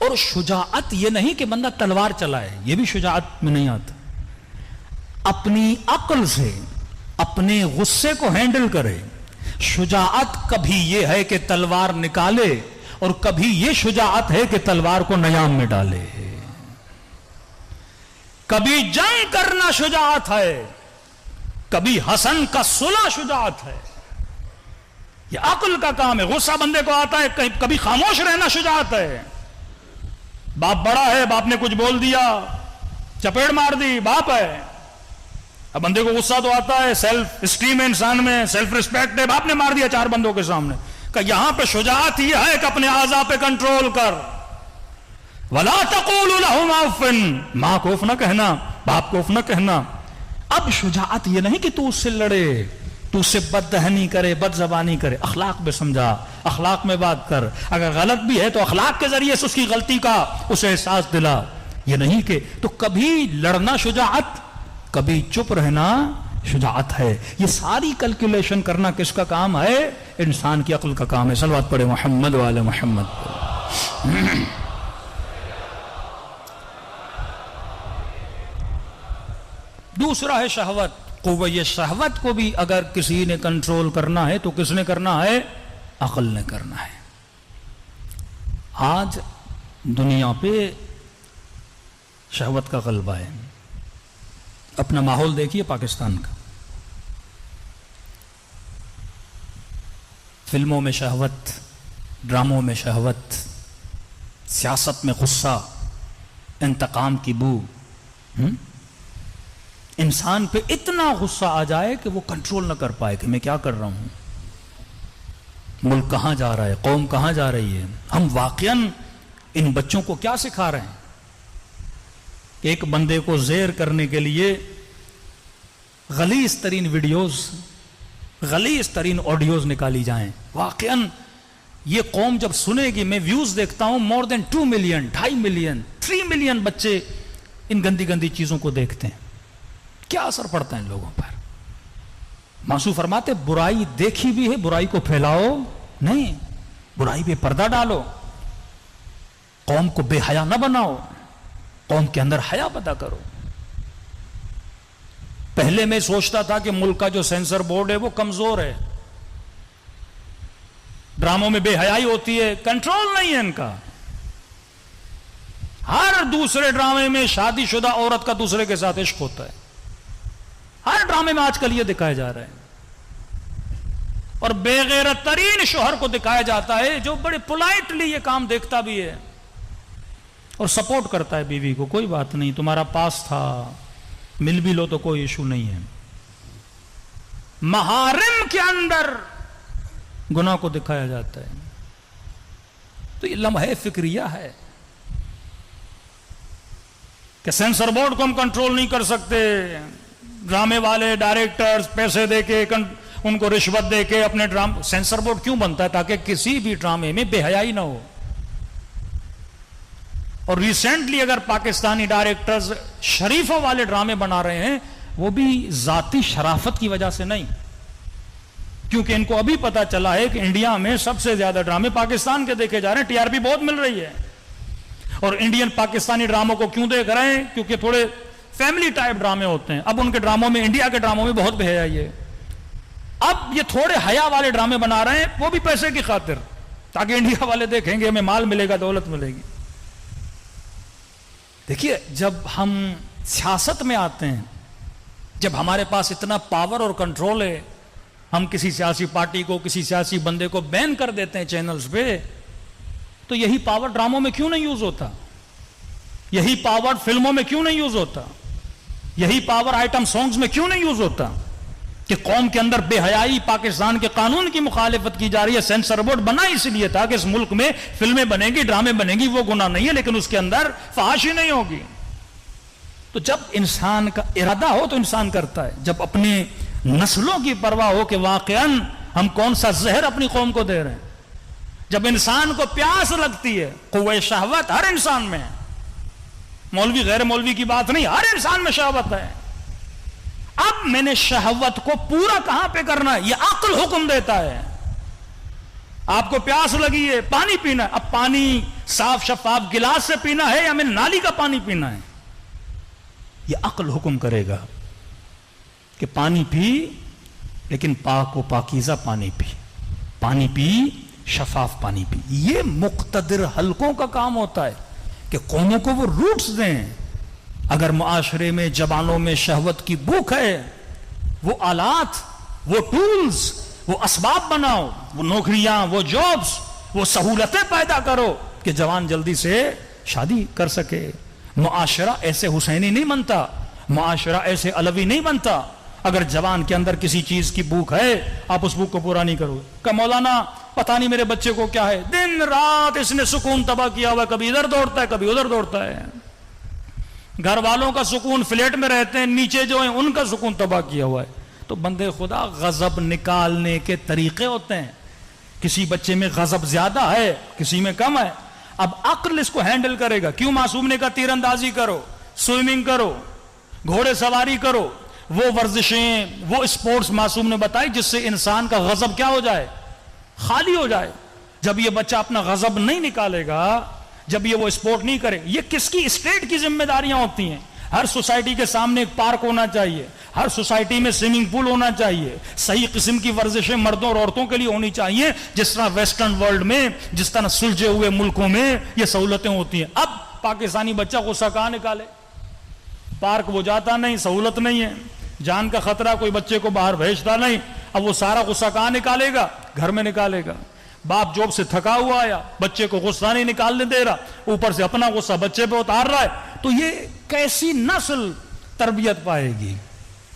اور شجاعت یہ نہیں کہ بندہ تلوار چلائے، یہ بھی شجاعت میں نہیں آتا. اپنی عقل سے اپنے غصے کو ہینڈل کرے. شجاعت کبھی یہ ہے کہ تلوار نکالے، اور کبھی یہ شجاعت ہے کہ تلوار کو نیام میں ڈالے. کبھی جنگ کرنا شجاعت ہے، کبھی حسن کا صلح شجاعت ہے. یہ عقل کا کام ہے. غصہ بندے کو آتا ہے، کبھی خاموش رہنا شجاعت ہے. باپ بڑا ہے، باپ نے کچھ بول دیا، چپیڑ مار دی، باپ ہے. اب بندے کو غصہ تو آتا ہے، سیلف اسٹیم ہے انسان میں، سیلف ریسپیکٹ ہے، باپ نے مار دیا 4 بندوں کے سامنے. کہ یہاں پہ شجاعت یہ ہے کہ اپنے اعضاء پہ کنٹرول کر. وَلَا تَقُولُوا لَهُمْ اُفٍّ، ماں کو اف نہ کہنا، باپ کو اف نہ کہنا. اب شجاعت یہ نہیں کہ تو اس سے لڑے، تو اس سے بد دہنی کرے، بد زبانی کرے. اخلاق میں سمجھا، اخلاق میں بات کر. اگر غلط بھی ہے تو اخلاق کے ذریعے سے اس کی غلطی کا اسے احساس دلا. یہ نہیں کہ تو کبھی لڑنا شجاعت، کبھی چپ رہنا شجاعت ہے. یہ ساری کیلکولیشن کرنا کس کا کام ہے؟ انسان کی عقل کا کام ہے. صلوات پڑھے محمد وعلی محمد. دوسرا ہے شہوت. قوہ شہوت کو بھی اگر کسی نے کنٹرول کرنا ہے تو کس نے کرنا ہے؟ عقل نے کرنا ہے. آج دنیا پہ شہوت کا غلبہ ہے. اپنا ماحول دیکھیے پاکستان کا. فلموں میں شہوت، ڈراموں میں شہوت، سیاست میں غصہ، انتقام کی بو. انسان پہ اتنا غصہ آ جائے کہ وہ کنٹرول نہ کر پائے کہ میں کیا کر رہا ہوں، ملک کہاں جا رہا ہے، قوم کہاں جا رہی ہے. ہم واقعاً ان بچوں کو کیا سکھا رہے ہیں؟ ایک بندے کو زیر کرنے کے لیے غلیظ ترین ویڈیوز، غلیظ ترین آڈیوز نکالی جائیں. واقعاً یہ قوم جب سنے گی، میں ویوز دیکھتا ہوں مور دین 2 ملین، 2.5 ملین، 3 ملین بچے ان گندی گندی چیزوں کو دیکھتے ہیں. کیا اثر پڑتا ہے ان لوگوں پر؟ معصوم فرماتے برائی دیکھی بھی ہے، برائی کو پھیلاؤ نہیں، برائی پہ پردہ ڈالو. قوم کو بے حیا نہ بناؤ، قوم کے اندر حیا پیدا کرو. پہلے میں سوچتا تھا کہ ملک کا جو سینسر بورڈ ہے وہ کمزور ہے، ڈراموں میں بے حیائی ہوتی ہے، کنٹرول نہیں ہے ان کا. ہر دوسرے ڈرامے میں شادی شدہ عورت کا دوسرے کے ساتھ عشق ہوتا ہے. ہر ڈرامے میں آج کل یہ دکھایا جا رہا ہے. اور بے غیرت ترین شوہر کو دکھایا جاتا ہے جو بڑے پولائٹلی یہ کام دیکھتا بھی ہے اور سپورٹ کرتا ہے بیوی کو. کوئی بات نہیں، تمہارا پاس تھا، مل بھی لو تو کوئی ایشو نہیں ہے. محارم کے اندر گناہ کو دکھایا جاتا ہے. تو یہ لمحہ فکریہ ہے کہ سینسر بورڈ کو ہم کنٹرول نہیں کر سکتے. ڈرامے والے ڈائریکٹرز پیسے دے کے، ان کو رشوت دے کے اپنے ڈرامے. سینسر بورڈ کیوں بنتا ہے؟ تاکہ کسی بھی ڈرامے میں بے حیائی نہ ہو. اور ریسنٹلی اگر پاکستانی ڈائریکٹرز شریفوں والے ڈرامے بنا رہے ہیں، وہ بھی ذاتی شرافت کی وجہ سے نہیں، کیونکہ ان کو ابھی پتا چلا ہے کہ انڈیا میں سب سے زیادہ ڈرامے پاکستان کے دیکھے جا رہے ہیں. ٹی آر پی بہت مل رہی ہے. اور انڈین پاکستانی ڈراموں کو کیوں دیکھ رہے ہیں؟ کیونکہ تھوڑے فیملی ٹائپ ڈرامے ہوتے ہیں. اب ان کے ڈراموں میں، انڈیا کے ڈراموں میں بہت بے حیائی ہے. اب یہ تھوڑے حیا والے ڈرامے بنا رہے ہیں، وہ بھی پیسے کی خاطر، تاکہ انڈیا والے دیکھیں گے ہمیں مال ملے گا، دولت ملے گی. دیکھیے، جب ہم سیاست میں آتے ہیں، جب ہمارے پاس اتنا پاور اور کنٹرول ہے، ہم کسی سیاسی پارٹی کو، کسی سیاسی بندے کو بین کر دیتے ہیں چینلز پہ، تو یہی پاور ڈراموں میں کیوں نہیں یوز ہوتا؟ یہی پاور فلموں میں کیوں نہیں یوز ہوتا؟ یہی پاور آئٹم سانگز میں کیوں نہیں یوز ہوتا؟ کہ قوم کے اندر بے حیائی، پاکستان کے قانون کی مخالفت کی جا رہی ہے. سینسر بورڈ بنا اس لیے تھا کہ اس ملک میں فلمیں بنیں گی، ڈرامے بنیں گی، وہ گناہ نہیں ہے، لیکن اس کے اندر فحاشی نہیں ہوگی. تو جب انسان کا ارادہ ہو تو انسان کرتا ہے. جب اپنی نسلوں کی پرواہ ہو کہ واقعاً ہم کون سا زہر اپنی قوم کو دے رہے ہیں، جب انسان کو پیاس لگتی ہے، قوہ شہوت ہر انسان میں، مولوی غیر مولوی کی بات نہیں، ہر انسان میں شہوت ہے. اب میں نے شہوت کو پورا کہاں پہ کرنا ہے؟ یہ عقل حکم دیتا ہے. آپ کو پیاس لگی ہے، پانی پینا ہے، اب پانی صاف شفاف گلاس سے پینا ہے یا میں نالی کا پانی پینا ہے؟ یہ عقل حکم کرے گا کہ پانی پی، لیکن پاک و پاکیزہ پانی پی، شفاف پانی پی۔ یہ مقتدر حلقوں کا کام ہوتا ہے کہ قوموں کو وہ روٹس دیں۔ اگر معاشرے میں جوانوں میں شہوت کی بھوک ہے، وہ آلات، وہ ٹولز، وہ اسباب بناؤ، وہ نوکریاں، وہ جابز، وہ سہولتیں پیدا کرو کہ جوان جلدی سے شادی کر سکے۔ معاشرہ ایسے حسینی نہیں بنتا، معاشرہ ایسے علوی نہیں بنتا۔ اگر جوان کے اندر کسی چیز کی بھوک ہے، آپ اس بھوک کو پورا نہیں کرو کہ مولانا پتہ نہیں میرے بچے کو کیا ہے، دن رات اس نے سکون تباہ کیا ہوا ہے، کبھی ادھر دوڑتا ہے کبھی ادھر دوڑتا ہے۔ گھر والوں کا سکون، فلیٹ میں رہتے ہیں، نیچے جو ہیں ان کا سکون تباہ کیا ہوا ہے۔ تو بندے خدا غضب نکالنے کے طریقے ہوتے ہیں، کسی بچے میں غضب زیادہ ہے، کسی میں کم ہے۔ اب عقل اس کو ہینڈل کرے گا۔ کیوں معصوم نے کہا تیر اندازی کرو، سوئمنگ کرو، گھوڑے سواری کرو، وہ ورزشیں، وہ اسپورٹس معصوم نے بتائی جس سے انسان کا غضب کیا ہو جائے، خالی ہو جائے۔ جب یہ بچہ اپنا غضب نہیں نکالے گا، جب یہ وہ اسپورٹ نہیں کرے، یہ کس کی؟ اسٹیٹ کی ذمہ داریاں ہوتی ہیں۔ ہر سوسائٹی کے سامنے ایک پارک ہونا چاہیے، ہر سوسائٹی میں سوئمنگ پول ہونا چاہیے، صحیح قسم کی ورزشیں مردوں اور عورتوں کے لیے ہونی چاہیے، جس طرح ویسٹرن ورلڈ میں، جس طرح سلجھے ہوئے ملکوں میں یہ سہولتیں ہوتی ہیں۔ اب پاکستانی بچہ غصہ کہاں نکالے؟ پارک وہ جاتا نہیں، سہولت نہیں ہے، جان کا خطرہ، کوئی بچے کو باہر بھیجتا نہیں۔ اب وہ سارا غصہ کہاں نکالے گا؟ گھر میں نکالے گا۔ باپ جاب سے تھکا ہوا آیا، بچے کو غصہ نہیں نکالنے دے رہا، اوپر سے اپنا غصہ بچے پہ اتار رہا ہے، تو یہ کیسی نسل تربیت پائے گی؟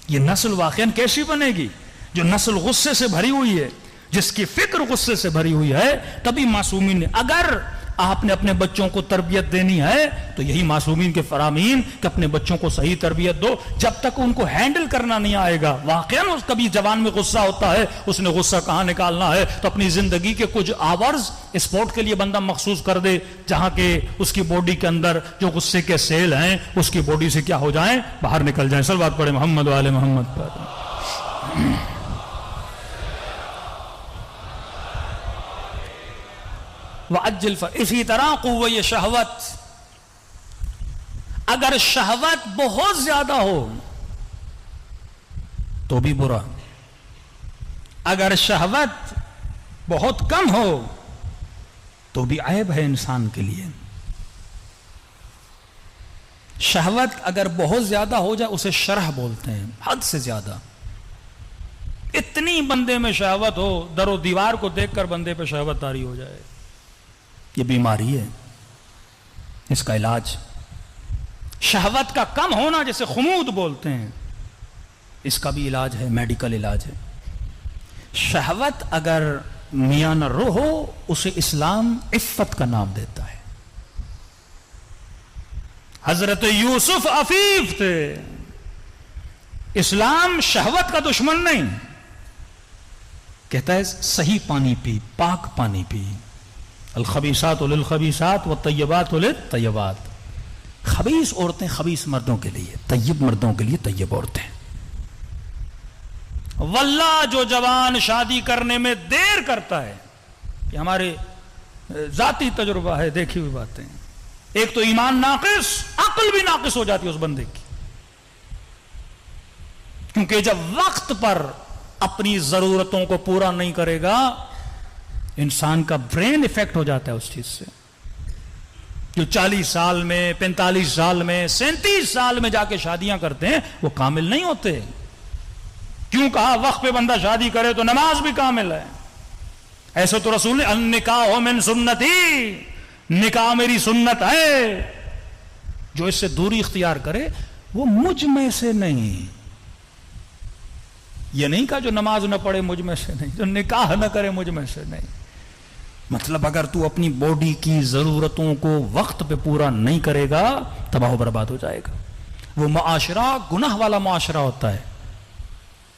یہ نسل واقعاً کیسی بنے گی؟ جو نسل غصے سے بھری ہوئی ہے، جس کی فکر غصے سے بھری ہوئی ہے۔ تبھی معصومین نے، اگر آپ نے اپنے بچوں کو تربیت دینی ہے تو یہی معصومین کے فرامین کہ اپنے بچوں کو صحیح تربیت دو۔ جب تک ان کو ہینڈل کرنا نہیں آئے گا، واقعاً کبھی جوان میں غصہ ہوتا ہے، اس نے غصہ کہاں نکالنا ہے، تو اپنی زندگی کے کچھ آورز اسپورٹ کے لیے بندہ مخصوص کر دے، جہاں کہ اس کی باڈی کے اندر جو غصے کے سیل ہیں اس کی باڈی سے کیا ہو جائیں، باہر نکل جائیں۔ صلوات پڑھے محمد و آل محمد پر۔ اسی طرح قوہ شہوت، اگر شہوت بہت زیادہ ہو تو بھی برا، اگر شہوت بہت کم ہو تو بھی عیب ہے انسان کے لیے۔ شہوت اگر بہت زیادہ ہو جائے اسے شرح بولتے ہیں، حد سے زیادہ۔ اتنی بندے میں شہوت ہو، در و دیوار کو دیکھ کر بندے پہ شہوت طاری ہو جائے، یہ بیماری ہے، اس کا علاج۔ شہوت کا کم ہونا جسے خمود بولتے ہیں، اس کا بھی علاج ہے، میڈیکل علاج ہے۔ شہوت اگر میاں نہ رو ہو اسے اسلام عفت کا نام دیتا ہے۔ حضرت یوسف عفیف تھے، اسلام شہوت کا دشمن نہیں، کہتا ہے صحیح پانی پی، پاک پانی پی۔ الخبیثات للخبیثات والطیبات للطیبات۔ خبیث عورتیں خبیث مردوں کے لیے، طیب مردوں کے لیے طیب عورتیں۔ واللہ جو جوان شادی کرنے میں دیر کرتا ہے، یہ ہمارے ذاتی تجربہ ہے، دیکھی ہوئی باتیں، ایک تو ایمان ناقص، عقل بھی ناقص ہو جاتی ہے اس بندے کی، کیونکہ جب وقت پر اپنی ضرورتوں کو پورا نہیں کرے گا انسان کا برین افیکٹ ہو جاتا ہے اس چیز سے۔ جو 40 سال میں، 45 سال میں، 37 سال میں جا کے شادیاں کرتے ہیں وہ کامل نہیں ہوتے۔ کیوں کہا وقت پہ بندہ شادی کرے تو نماز بھی کامل ہے؟ ایسے تو رسول نے النکاح من سنتی، نکاح میری سنت ہے، جو اس سے دوری اختیار کرے وہ مجھ میں سے نہیں۔ یہ نہیں کہا جو نماز نہ پڑھے مجھ میں سے نہیں، جو نکاح نہ کرے مجھ میں سے نہیں۔ مطلب اگر تو اپنی باڈی کی ضرورتوں کو وقت پہ پورا نہیں کرے گا تباہ و برباد ہو جائے گا۔ وہ معاشرہ گناہ والا معاشرہ ہوتا ہے۔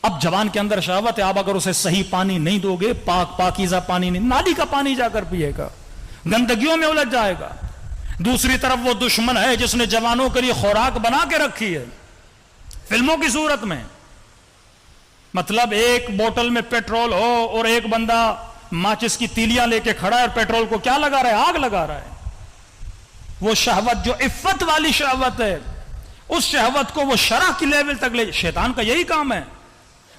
اب جوان کے اندر شہوت ہے، آپ اگر اسے صحیح پانی نہیں دو گے، پاک پاکیزہ پانی نہیں، نالی کا پانی جا کر پیے گا، گندگیوں میں الجھ جائے گا۔ دوسری طرف وہ دشمن ہے جس نے جوانوں کے لیے خوراک بنا کے رکھی ہے فلموں کی صورت میں۔ مطلب ایک بوتل میں پیٹرول ہو اور ایک بندہ ماچس کی تیلیاں لے کے کھڑا ہے اور پیٹرول کو کیا لگا رہا ہے؟ آگ لگا رہا ہے. وہ شہوت جو عفت والی شہوت ہے، اس شہوت کو وہ شرع کی لیول تک لے، شیطان کا یہی کام ہے.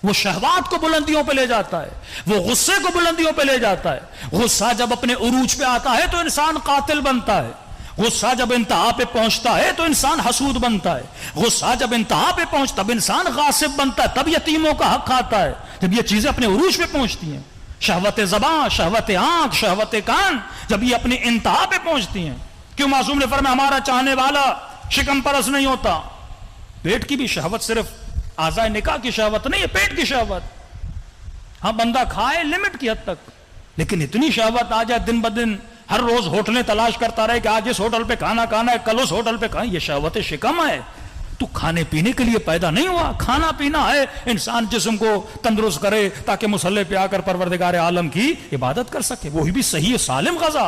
وہ شہوات کو بلندیوں پہ لے جاتا ہے، وہ غصے کو بلندیوں پہ لے جاتا ہے. غصہ جب اپنے عروج پہ آتا ہے تو انسان قاتل بنتا ہے. غصہ جب انتہا پہ پہنچتا ہے تو انسان حسود بنتا ہے. غصہ جب انتہا پہ پہنچتا تب انسان غاصب بنتا ہے، تب یتیموں کا حق کھاتا ہے. جب یہ چیزیں اپنے عروج پہ پہنچتی ہیں، شہوت زبان، شہوت آنکھ، شہوت کان، جب یہ اپنی انتہا پہ پہنچتی ہیں. کیوں معصوم نے فرمایا ہمارا چاہنے والا شکم پرست نہیں ہوتا. پیٹ کی بھی شہوت صرف اعضاء نکاح کی شہوت نہیں ہے، پیٹ کی شہوت. ہاں بندہ کھائے لمٹ کی حد تک، لیکن اتنی شہوت آ جائے دن بدن ہر روز ہوٹلیں تلاش کرتا رہے کہ آج اس ہوٹل پہ کھانا کھانا ہے، کل اس ہوٹل پہ کھانا. یہ شہوت شکم ہے. تو کھانے پینے کے لیے پیدا نہیں ہوا. کھانا پینا ہے انسان جسم کو تندرست کرے تاکہ مصلی پہ آ کر پروردگار عالم کی عبادت کر سکے، وہی بھی صحیح سالم غذا.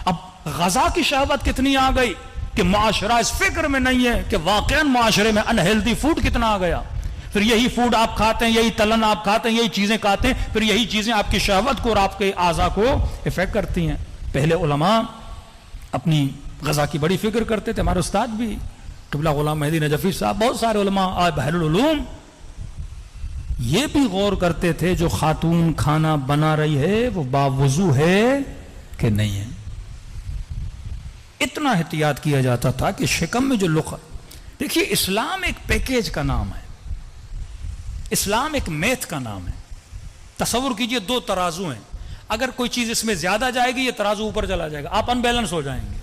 اب غذا کی شہوت کتنی آ گئی کہ معاشرہ اس فکر میں نہیں ہے کہ واقعاً معاشرے میں انہیلدی فوڈ کتنا آ گیا. پھر یہی فوڈ آپ کھاتے ہیں، یہی تلن آپ کھاتے ہیں، یہی چیزیں کھاتے ہیں، پھر یہی چیزیں آپ کی شہوت کو اور آپ کے اعضاء کو افیکٹ کرتی ہیں. پہلے علماء اپنی غذا کی بڑی فکر کرتے تھے. ہمارے استاد بھی قبلہ غلام مہدی نجفی صاحب، بہت سارے علماء، بحر العلوم، یہ بھی غور کرتے تھے جو خاتون کھانا بنا رہی ہے وہ باوضو ہے کہ نہیں ہے. اتنا احتیاط کیا جاتا تھا کہ شکم میں جو دیکھیے اسلام ایک پیکیج کا نام ہے، اسلام ایک میتھ کا نام ہے. تصور کیجئے دو ترازو ہیں، اگر کوئی چیز اس میں زیادہ جائے گی یہ ترازو اوپر چلا جائے گا، آپ ان بیلنس ہو جائیں گے.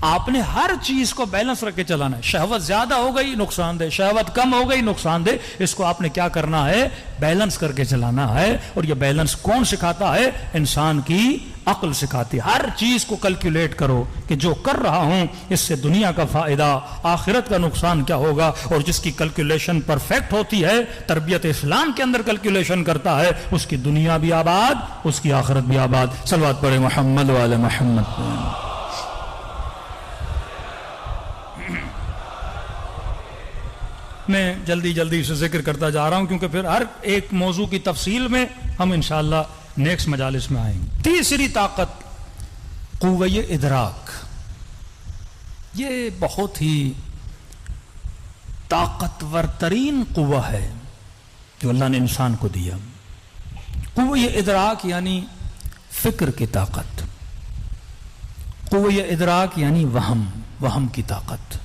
آپ نے ہر چیز کو بیلنس رکھ کے چلانا ہے. شہوت زیادہ ہو گئی نقصان دہ، شہوت کم ہو گئی نقصان دہ. اس کو آپ نے کیا کرنا ہے؟ بیلنس کر کے چلانا ہے. اور یہ بیلنس کون سکھاتا ہے؟ انسان کی عقل سکھاتی ہے. ہر چیز کو کیلکولیٹ کرو کہ جو کر رہا ہوں اس سے دنیا کا فائدہ، آخرت کا نقصان کیا ہوگا. اور جس کی کیلکولیشن پرفیکٹ ہوتی ہے، تربیت اسلام کے اندر کیلکولیشن کرتا ہے، اس کی دنیا بھی آباد، اس کی آخرت بھی آباد. صلوات پڑھے محمد وعلی محمد. میں جلدی سے ذکر کرتا جا رہا ہوں کیونکہ پھر ہر ایک موضوع کی تفصیل میں ہم انشاءاللہ نیکسٹ مجالس میں آئیں گے. تیسری طاقت قوہ ادراک. یہ بہت ہی طاقتور ترین قوہ ہے جو اللہ نے انسان کو دیا. قوہ ادراک یعنی فکر کی طاقت. قوہ ادراک یعنی وہم کی طاقت.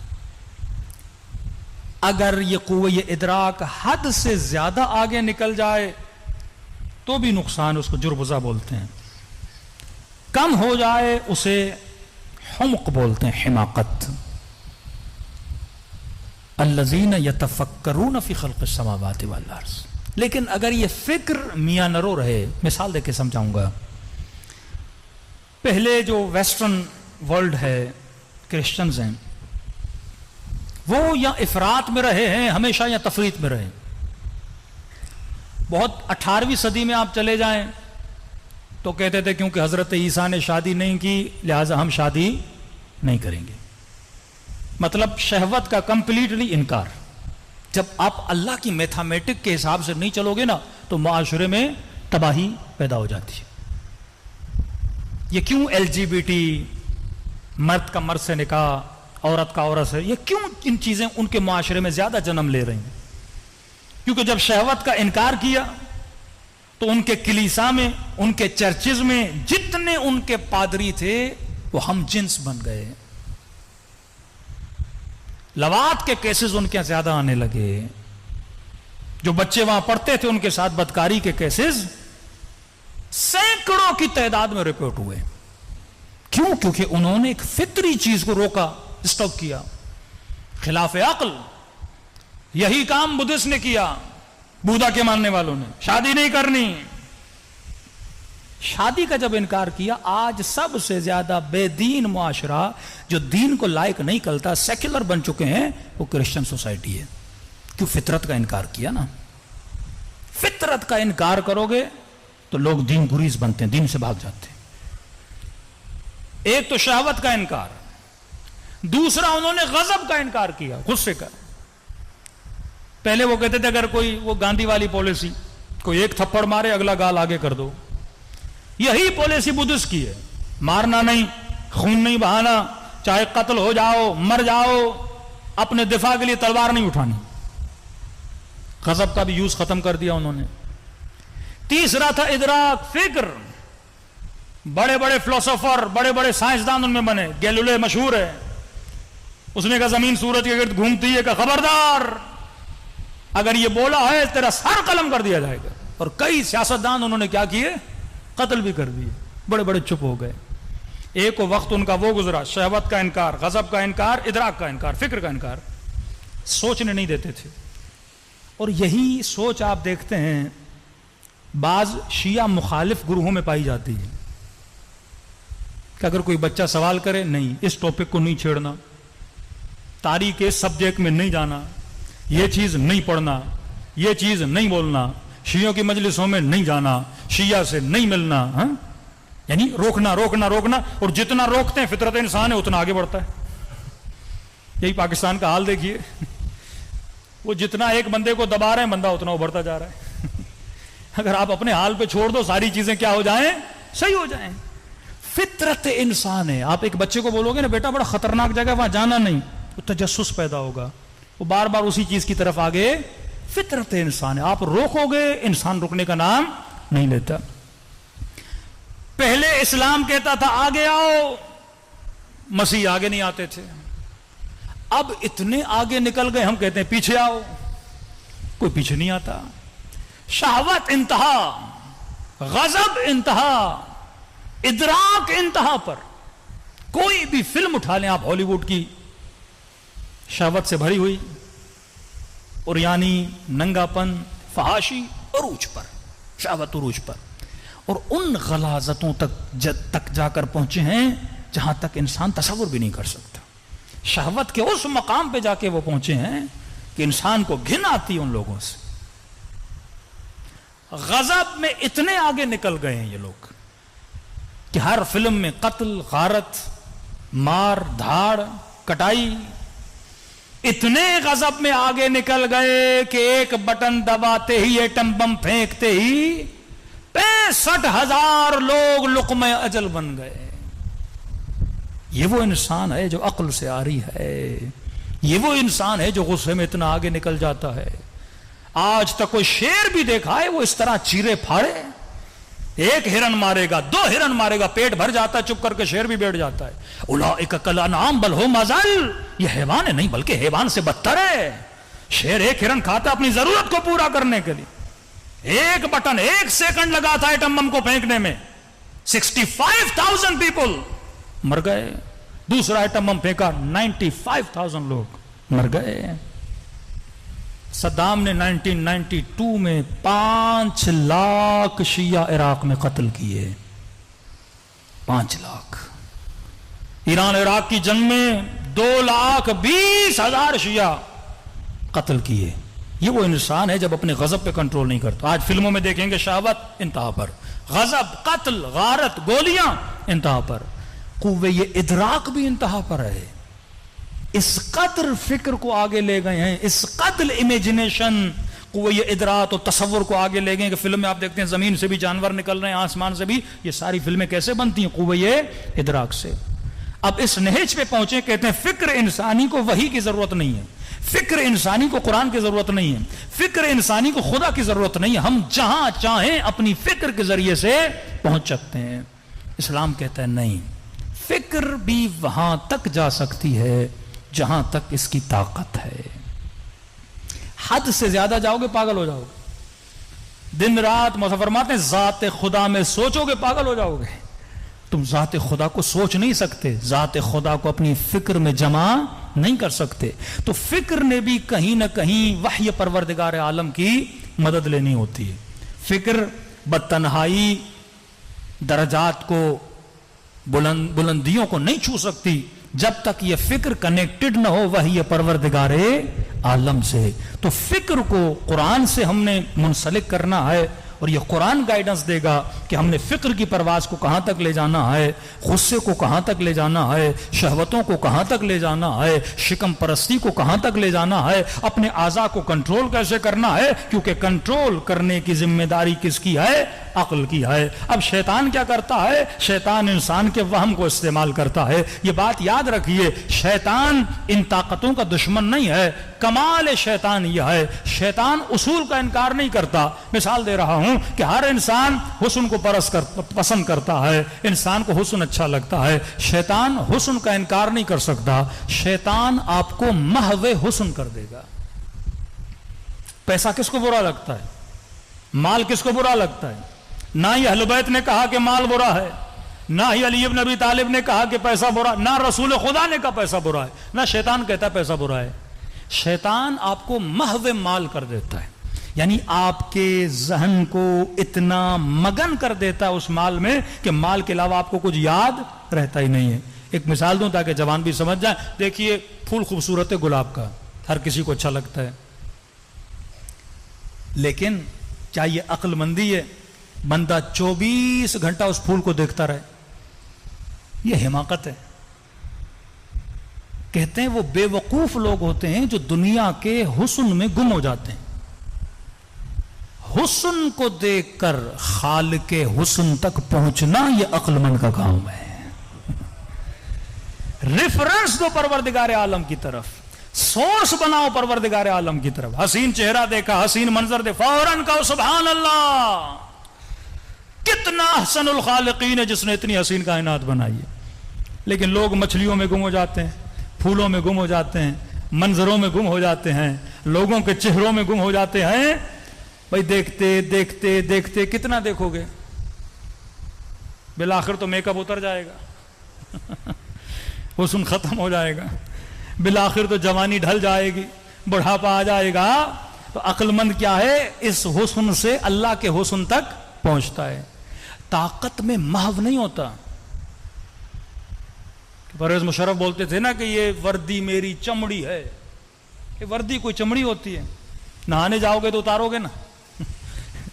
اگر یہ قوہ ادراک حد سے زیادہ آگے نکل جائے تو بھی نقصان، اس کو جربزہ بولتے ہیں. کم ہو جائے اسے حمق بولتے ہیں، حماقت. الذین یتفکرون فی خلق السماوات والارض. لیکن اگر یہ فکر میاں نرو رہے، مثال دے کے سمجھاؤں گا. پہلے جو ویسٹرن ورلڈ ہے، کرسچنز ہیں، وہ یا افراط میں رہے ہیں ہمیشہ یا تفریط میں رہے. بہت 18ویں صدی میں آپ چلے جائیں تو کہتے تھے کیونکہ حضرت عیسیٰ نے شادی نہیں کی لہٰذا ہم شادی نہیں کریں گے. مطلب شہوت کا کمپلیٹلی انکار. جب آپ اللہ کی میتھمیٹک کے حساب سے نہیں چلو گے نا تو معاشرے میں تباہی پیدا ہو جاتی ہے. یہ کیوں LGBT، مرد کا مرد سے نکاح، عورت کا عورت سے، یہ کیوں ان چیزیں ان کے معاشرے میں زیادہ جنم لے رہی ہیں؟ کیونکہ جب شہوت کا انکار کیا تو ان کے کلیسا میں، ان کے چرچز میں جتنے ان کے پادری تھے وہ ہم جنس بن گئے. لواط کے کیسز ان کے زیادہ آنے لگے. جو بچے وہاں پڑھتے تھے ان کے ساتھ بدکاری کے کیسز سینکڑوں کی تعداد میں رپورٹ ہوئے. کیوں؟ کیونکہ انہوں نے ایک فطری چیز کو روکا، اسٹاپ کیا، خلاف عقل. یہی کام بدھسٹ نے کیا، بودا کے ماننے والوں نے. شادی نہیں کرنی. شادی کا جب انکار کیا، آج سب سے زیادہ بے دین معاشرہ جو دین کو لائق نہیں کرتا، سیکولر بن چکے ہیں، وہ کرسچن سوسائٹی ہے. کیوں؟ فطرت کا انکار کیا نا. فطرت کا انکار کرو گے تو لوگ دین گریز بنتے ہیں، دین سے بھاگ جاتے ہیں. ایک تو شہوت کا انکار، دوسرا انہوں نے غضب کا انکار کیا، غصے کا. پہلے وہ کہتے تھے اگر کوئی وہ گاندھی والی پالیسی، کوئی ایک تھپڑ مارے اگلا گال آگے کر دو. یہی پالیسی بدھسٹ کی ہے، مارنا نہیں، خون نہیں بہانا، چاہے قتل ہو جاؤ مر جاؤ، اپنے دفاع کے لیے تلوار نہیں اٹھانی۔ غضب کا بھی یوز ختم کر دیا انہوں نے۔ تیسرا تھا ادراک، فکر۔ بڑے بڑے فلسفر، بڑے بڑے سائنسدان ان میں بنے۔ گیلیلے مشہور ہے، اس نے کہا زمین سورج کے گرد گھومتی ہے، کہ خبردار اگر یہ بولا ہے تیرا سر قلم کر دیا جائے گا۔ اور کئی سیاستدان انہوں نے کیا کیے، قتل بھی کر دیے، بڑے بڑے چپ ہو گئے۔ ایک وقت ان کا وہ گزرا، شہوت کا انکار، غضب کا انکار، ادراک کا انکار، فکر کا انکار، سوچنے نہیں دیتے تھے۔ اور یہی سوچ آپ دیکھتے ہیں بعض شیعہ مخالف گروہوں میں پائی جاتی ہے کہ اگر کوئی بچہ سوال کرے، نہیں اس ٹاپک کو نہیں چھیڑنا، تاریخ کے سبجیکٹ میں نہیں جانا، یہ چیز نہیں پڑھنا، یہ چیز نہیں بولنا، شیعوں کی مجلسوں میں نہیں جانا، شیعہ سے نہیں ملنا، ہاں؟ یعنی روکنا روکنا روکنا، اور جتنا روکتے ہیں فطرت انسان ہے اتنا آگے بڑھتا ہے۔ یہی پاکستان کا حال دیکھیے، وہ جتنا ایک بندے کو دبا رہے ہیں بندہ اتنا ابھرتا جا رہا ہے۔ اگر آپ اپنے حال پہ چھوڑ دو ساری چیزیں کیا ہو جائیں، صحیح ہو جائیں۔ فطرت انسان ہے۔ آپ ایک بچے کو بولو گے نا بیٹا بڑا خطرناک جگہ وہاں جانا نہیں، وہ تجسس پیدا ہوگا، وہ بار بار اسی چیز کی طرف آگے۔ فطرت انسان ہے، آپ روکو گے انسان رکنے کا نام نہیں لیتا۔ پہلے اسلام کہتا تھا آگے آؤ، مسیح آگے نہیں آتے تھے۔ اب اتنے آگے نکل گئے ہم کہتے ہیں پیچھے آؤ، کوئی پیچھے نہیں آتا۔ شہوت انتہا، غضب انتہا، ادراک انتہا پر۔ کوئی بھی فلم اٹھا لیں آپ ہالی ووڈ کی، شہوت سے بھری ہوئی، اور یعنی ننگا پن، فحاشی عروج پر، شہوت عروج پر، اور ان غلاظتوں تک جا کر پہنچے ہیں جہاں تک انسان تصور بھی نہیں کر سکتا۔ شہوت کے اس مقام پہ جا کے وہ پہنچے ہیں کہ انسان کو گھن آتی ان لوگوں سے۔ غضب میں اتنے آگے نکل گئے ہیں یہ لوگ کہ ہر فلم میں قتل، غارت، مار دھاڑ، کٹائی۔ اتنے غضب میں آگے نکل گئے کہ ایک بٹن دباتے ہی، ایٹم بم پھینکتے ہی 65,000 لوگ لقمہ اجل بن گئے۔ یہ وہ انسان ہے جو عقل سے عاری ہے، یہ وہ انسان ہے جو غصے میں اتنا آگے نکل جاتا ہے۔ آج تک کوئی شیر بھی دیکھا ہے وہ اس طرح چیرے پھاڑے؟ ایک ہرن مارے گا، 2 ہرن مارے گا، پیٹ بھر جاتا ہے، چپ کر کے شیر بھی بیٹھ جاتا ہے۔ اولئک کالانعام بل ھم اضل، یہ حیوان ہے نہیں بلکہ حیوان سے بدتر ہے۔ شیر ایک ہرن کھاتا اپنی ضرورت کو پورا کرنے کے لیے، ایک بٹن 1 سیکنڈ لگا تھا ایٹم بم کو پھینکنے میں، 65,000 پیپل مر گئے۔ دوسرا ایٹم بم پھینکا، 95,000 لوگ مر گئے۔ صدام نے 1992 میں 5 لاکھ شیعہ عراق میں قتل کیے، 5 لاکھ۔ ایران عراق کی جنگ میں 2,20,000 شیعہ قتل کیے۔ یہ وہ انسان ہے جب اپنے غضب پہ کنٹرول نہیں کرتا۔ آج فلموں میں دیکھیں گے شہوت انتہا پر، غضب، قتل، غارت، گولیاں انتہا پر، قوہ ادراک بھی انتہا پر ہے۔ اس قدر فکر کو آگے لے گئے ہیں، اس قدر امیجنیشن، قوہ ادراک اور تصور کو آگے لے گئے کہ فلم میں آپ دیکھتے ہیں زمین سے بھی جانور نکل رہے ہیں، آسمان سے بھی۔ یہ ساری فلمیں کیسے بنتی ہیں؟ قوہ ادراک سے۔ اب اس نہج پہ پہنچے، کہتے ہیں فکر انسانی کو وحی کی ضرورت نہیں ہے، فکر انسانی کو قرآن کی ضرورت نہیں ہے، فکر انسانی کو خدا کی ضرورت نہیں ہے، ہم جہاں چاہیں اپنی فکر کے ذریعے سے پہنچ سکتے ہیں۔ اسلام کہتا ہے نہیں، فکر بھی وہاں تک جا سکتی ہے جہاں تک اس کی طاقت ہے۔ حد سے زیادہ جاؤ گے پاگل ہو جاؤ گے۔ دن رات مولانا فرماتے ہیں ذات خدا میں سوچو گے پاگل ہو جاؤ گے۔ تم ذات خدا کو سوچ نہیں سکتے، ذات خدا کو اپنی فکر میں جمع نہیں کر سکتے۔ تو فکر نے بھی کہیں نہ کہیں وحی پروردگار عالم کی مدد لینی ہوتی ہے۔ فکر بتنہائی درجات کو، بلندیوں کو نہیں چھو سکتی جب تک یہ فکر کنیکٹڈ نہ ہو وحی پروردگار عالم سے۔ تو فکر کو قرآن سے ہم نے منسلک کرنا ہے، اور یہ قرآن گائیڈنس دے گا کہ ہم نے فکر کی پرواز کو کہاں تک لے جانا ہے، غصے کو کہاں تک لے جانا ہے، شہوتوں کو کہاں تک لے جانا ہے، شکم پرستی کو کہاں تک لے جانا ہے، اپنے اعضاء کو کنٹرول کیسے کرنا ہے، کیونکہ کنٹرول کرنے کی ذمہ داری کس کی ہے؟ عقل کی ہے۔ اب شیطان کیا کرتا ہے؟ شیطان انسان کے وہم کو استعمال کرتا ہے۔ یہ بات یاد رکھیے، شیطان ان طاقتوں کا دشمن نہیں ہے، کمال شیطان یہ ہے، شیطان اصول کا انکار نہیں کرتا۔ مثال دے رہا ہوں کہ ہر انسان حسن کو پسند کرتا ہے، انسان کو حسن اچھا لگتا ہے، شیطان حسن کا انکار نہیں کر سکتا۔ شیطان آپ کو محو حسن کر دے گا۔ پیسہ کس کو برا لگتا ہے؟ مال کس کو برا لگتا ہے؟ نہ ہی اہل بیت نے کہا کہ مال برا ہے، نہ ہی علی بن ابی طالب نے کہا کہ پیسہ برا، نہ رسول خدا نے کہا پیسہ برا ہے، نہ شیطان کہتا ہے پیسہ برا ہے۔ شیطان آپ کو محو مال کر دیتا ہے، یعنی آپ کے ذہن کو اتنا مگن کر دیتا ہے اس مال میں کہ مال کے علاوہ آپ کو کچھ یاد رہتا ہی نہیں ہے۔ ایک مثال دوں تاکہ جوان بھی سمجھ جائیں۔ دیکھیے پھول خوبصورت ہے گلاب کا، ہر کسی کو اچھا لگتا ہے، لیکن کیا یہ عقل مندی ہے بندہ 24 گھنٹہ اس پھول کو دیکھتا رہے؟ یہ حماقت ہے۔ کہتے ہیں وہ بے وقوف لوگ ہوتے ہیں جو دنیا کے حسن میں گم ہو جاتے ہیں۔ حسن کو دیکھ کر خالق حسن تک پہنچنا یہ عقل مند کا کام ہے۔ ریفرنس دو پروردگار عالم کی طرف، سورس بناؤ پروردگار عالم کی طرف۔ حسین چہرہ دیکھا، حسین منظر دے، فوراً کہو سبحان اللہ، کتنا احسن الخالقین ہے جس نے اتنی حسین کائنات بنائی ہے۔ لیکن لوگ مچھلیوں میں گم ہو جاتے ہیں، پھولوں میں گم ہو جاتے ہیں، منظروں میں گم ہو جاتے ہیں، لوگوں کے چہروں میں گم ہو جاتے ہیں۔ بھائی دیکھتے دیکھتے دیکھتے کتنا دیکھو گے؟ بالآخر تو میک اپ اتر جائے گا، حسن ختم ہو جائے گا، بالآخر تو جوانی ڈھل جائے گی، بڑھاپا آ جائے گا۔ تو عقل مند کیا ہے؟ اس حسن سے اللہ کے حسن تک پہنچتا ہے، طاقت میں محو نہیں ہوتا۔ پرویز مشرف بولتے تھے نا کہ یہ وردی میری چمڑی ہے۔ کہ وردی کوئی چمڑی ہوتی ہے؟ نہانے جاؤ گے تو اتارو گے نا،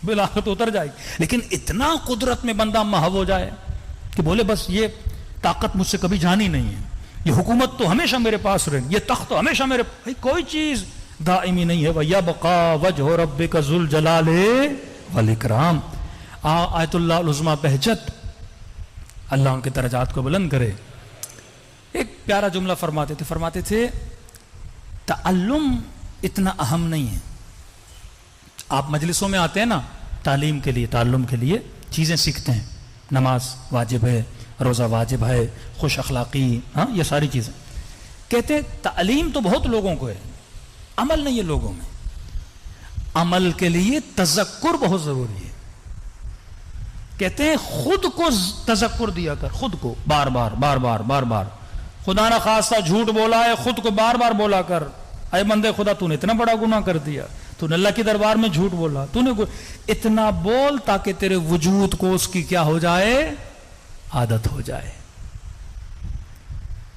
بالآخر تو اتر جائے گی۔ لیکن اتنا قدرت میں بندہ محو ہو جائے کہ بولے بس یہ طاقت مجھ سے کبھی جانی نہیں ہے، یہ حکومت تو ہمیشہ میرے پاس رہے، یہ تخت تو ہمیشہ میرے، بھائی کوئی چیز دائمی نہیں ہے۔ وَيَبْقَى وَجْهُ رَبِّكَ ذُو الْجَلَالِ وَالْإِكْرَامِ۔ آیت اللہ العظمیٰ بہجت، اللہ ان کے درجات کو بلند کرے۔ ایک پیارا جملہ فرماتے تھے تعلم اتنا اہم نہیں ہے۔ آپ مجلسوں میں آتے ہیں نا تعلیم کے لیے، تعلم کے لیے چیزیں سیکھتے ہیں، نماز واجب ہے، روزہ واجب ہے، خوش اخلاقی، ہاں یہ ساری چیزیں۔ کہتے ہیں تعلیم تو بہت لوگوں کو ہے، عمل نہیں ہے لوگوں میں۔ عمل کے لیے تذکر بہت ضروری ہے۔ کہتے ہیں خود کو تذکر دیا کر، خود کو بار بار بار بار بار بار۔ خدا نہ خواستہ جھوٹ بولا ہے، خود کو بار بار بولا کر، اے بندے خدا تو نے اتنا بڑا گناہ کر دیا، تو نے اللہ کے دربار میں جھوٹ بولا، تو نے اتنا بول تاکہ تیرے وجود کو اس کی کیا ہو جائے؟ عادت ہو جائے۔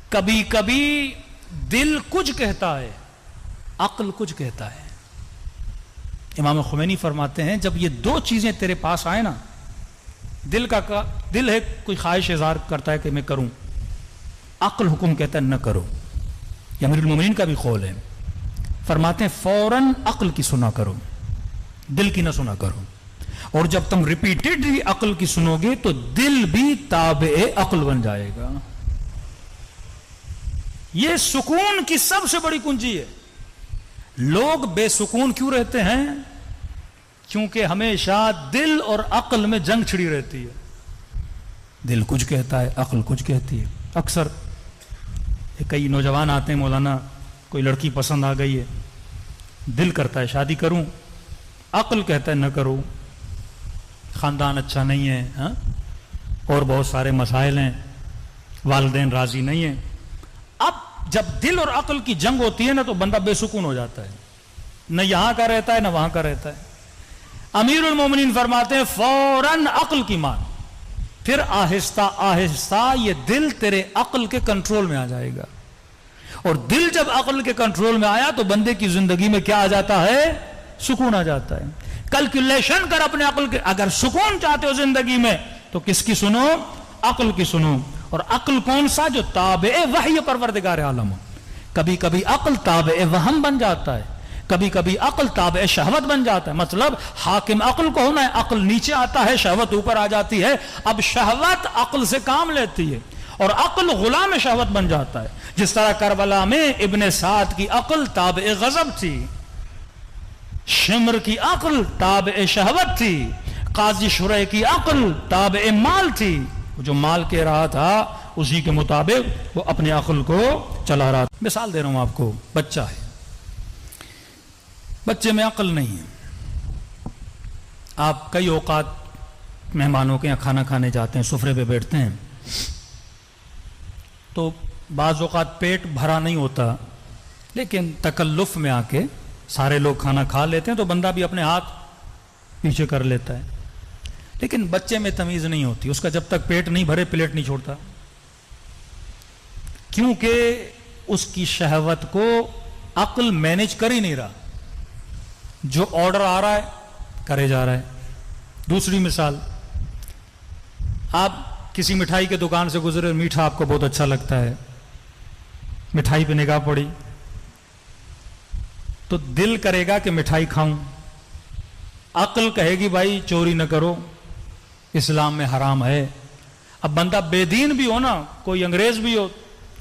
کبھی کبھی دل کچھ کہتا ہے، عقل کچھ کہتا ہے۔ امام خمینی فرماتے ہیں جب یہ دو چیزیں تیرے پاس آئے نا، دل ہے کوئی خواہش اظہار کرتا ہے کہ میں کروں، عقل حکم کہتا ہے نہ کرو۔ یہ امیر المومنین کا بھی قول ہے، فرماتے ہیں فوراً عقل کی سنا کرو، دل کی نہ سنا کرو۔ اور جب تم ریپیٹڈلی عقل کی سنو گے تو دل بھی تابع عقل بن جائے گا۔ یہ سکون کی سب سے بڑی کنجی ہے۔ لوگ بے سکون کیوں رہتے ہیں؟ کیونکہ ہمیشہ دل اور عقل میں جنگ چھڑی رہتی ہے۔ دل کچھ کہتا ہے، عقل کچھ کہتی ہے۔ اکثر کئی نوجوان آتے ہیں، مولانا کوئی لڑکی پسند آ گئی ہے، دل کرتا ہے شادی کروں، عقل کہتا ہے نہ کرو، خاندان اچھا نہیں ہے، ہاں اور بہت سارے مسائل ہیں، والدین راضی نہیں ہیں۔ اب جب دل اور عقل کی جنگ ہوتی ہے نا تو بندہ بے سکون ہو جاتا ہے، نہ یہاں کا رہتا ہے نہ وہاں کا رہتا ہے۔ امیر المومنین فرماتے ہیں فوراً عقل کی مان، پھر آہستہ آہستہ یہ دل تیرے عقل کے کنٹرول میں آ جائے گا، اور دل جب عقل کے کنٹرول میں آیا تو بندے کی زندگی میں کیا آ جاتا ہے؟ سکون آ جاتا ہے۔ کیلکولیشن کر اپنے عقل کے، اگر سکون چاہتے ہو زندگی میں تو کس کی سنو؟ عقل کی سنو۔ اور عقل کون سا؟ جو تابع وحی پروردگار عالم ہو۔ کبھی کبھی عقل تابع وہم بن جاتا ہے، کبھی کبھی عقل تابع شہوت بن جاتا ہے، مطلب حاکم عقل کو ہونا ہے، عقل نیچے آتا ہے، شہوت اوپر آ جاتی ہے، اب شہوت عقل سے کام لیتی ہے اور عقل غلام شہوت بن جاتا ہے. جس طرح کربلا میں ابن سعد کی عقل تابع غضب تھی، شمر کی عقل تابع شہوت تھی، قاضی شرح کی عقل تابع مال تھی، جو مال کہہ رہا تھا اسی کے مطابق وہ اپنے عقل کو چلا رہا تھا. مثال دے رہا ہوں آپ کو، بچہ ہے، بچے میں عقل نہیں ہے. آپ کئی اوقات مہمانوں کے یہاں کھانا کھانے جاتے ہیں، سفرے پہ بیٹھتے ہیں تو بعض اوقات پیٹ بھرا نہیں ہوتا، لیکن تکلف میں آ کے سارے لوگ کھانا کھا لیتے ہیں تو بندہ بھی اپنے ہاتھ پیچھے کر لیتا ہے. لیکن بچے میں تمیز نہیں ہوتی، اس کا جب تک پیٹ نہیں بھرے پلیٹ نہیں چھوڑتا، کیونکہ اس کی شہوت کو عقل مینج کر ہی نہیں رہا، جو آرڈر آ رہا ہے کرے جا رہا ہے. دوسری مثال، آپ کسی مٹھائی کے دکان سے گزرے، میٹھا آپ کو بہت اچھا لگتا ہے، مٹھائی پہ نگاہ پڑی تو دل کرے گا کہ مٹھائی کھاؤں، عقل کہے گی بھائی چوری نہ کرو، اسلام میں حرام ہے. اب بندہ بے دین بھی ہو نا، کوئی انگریز بھی ہو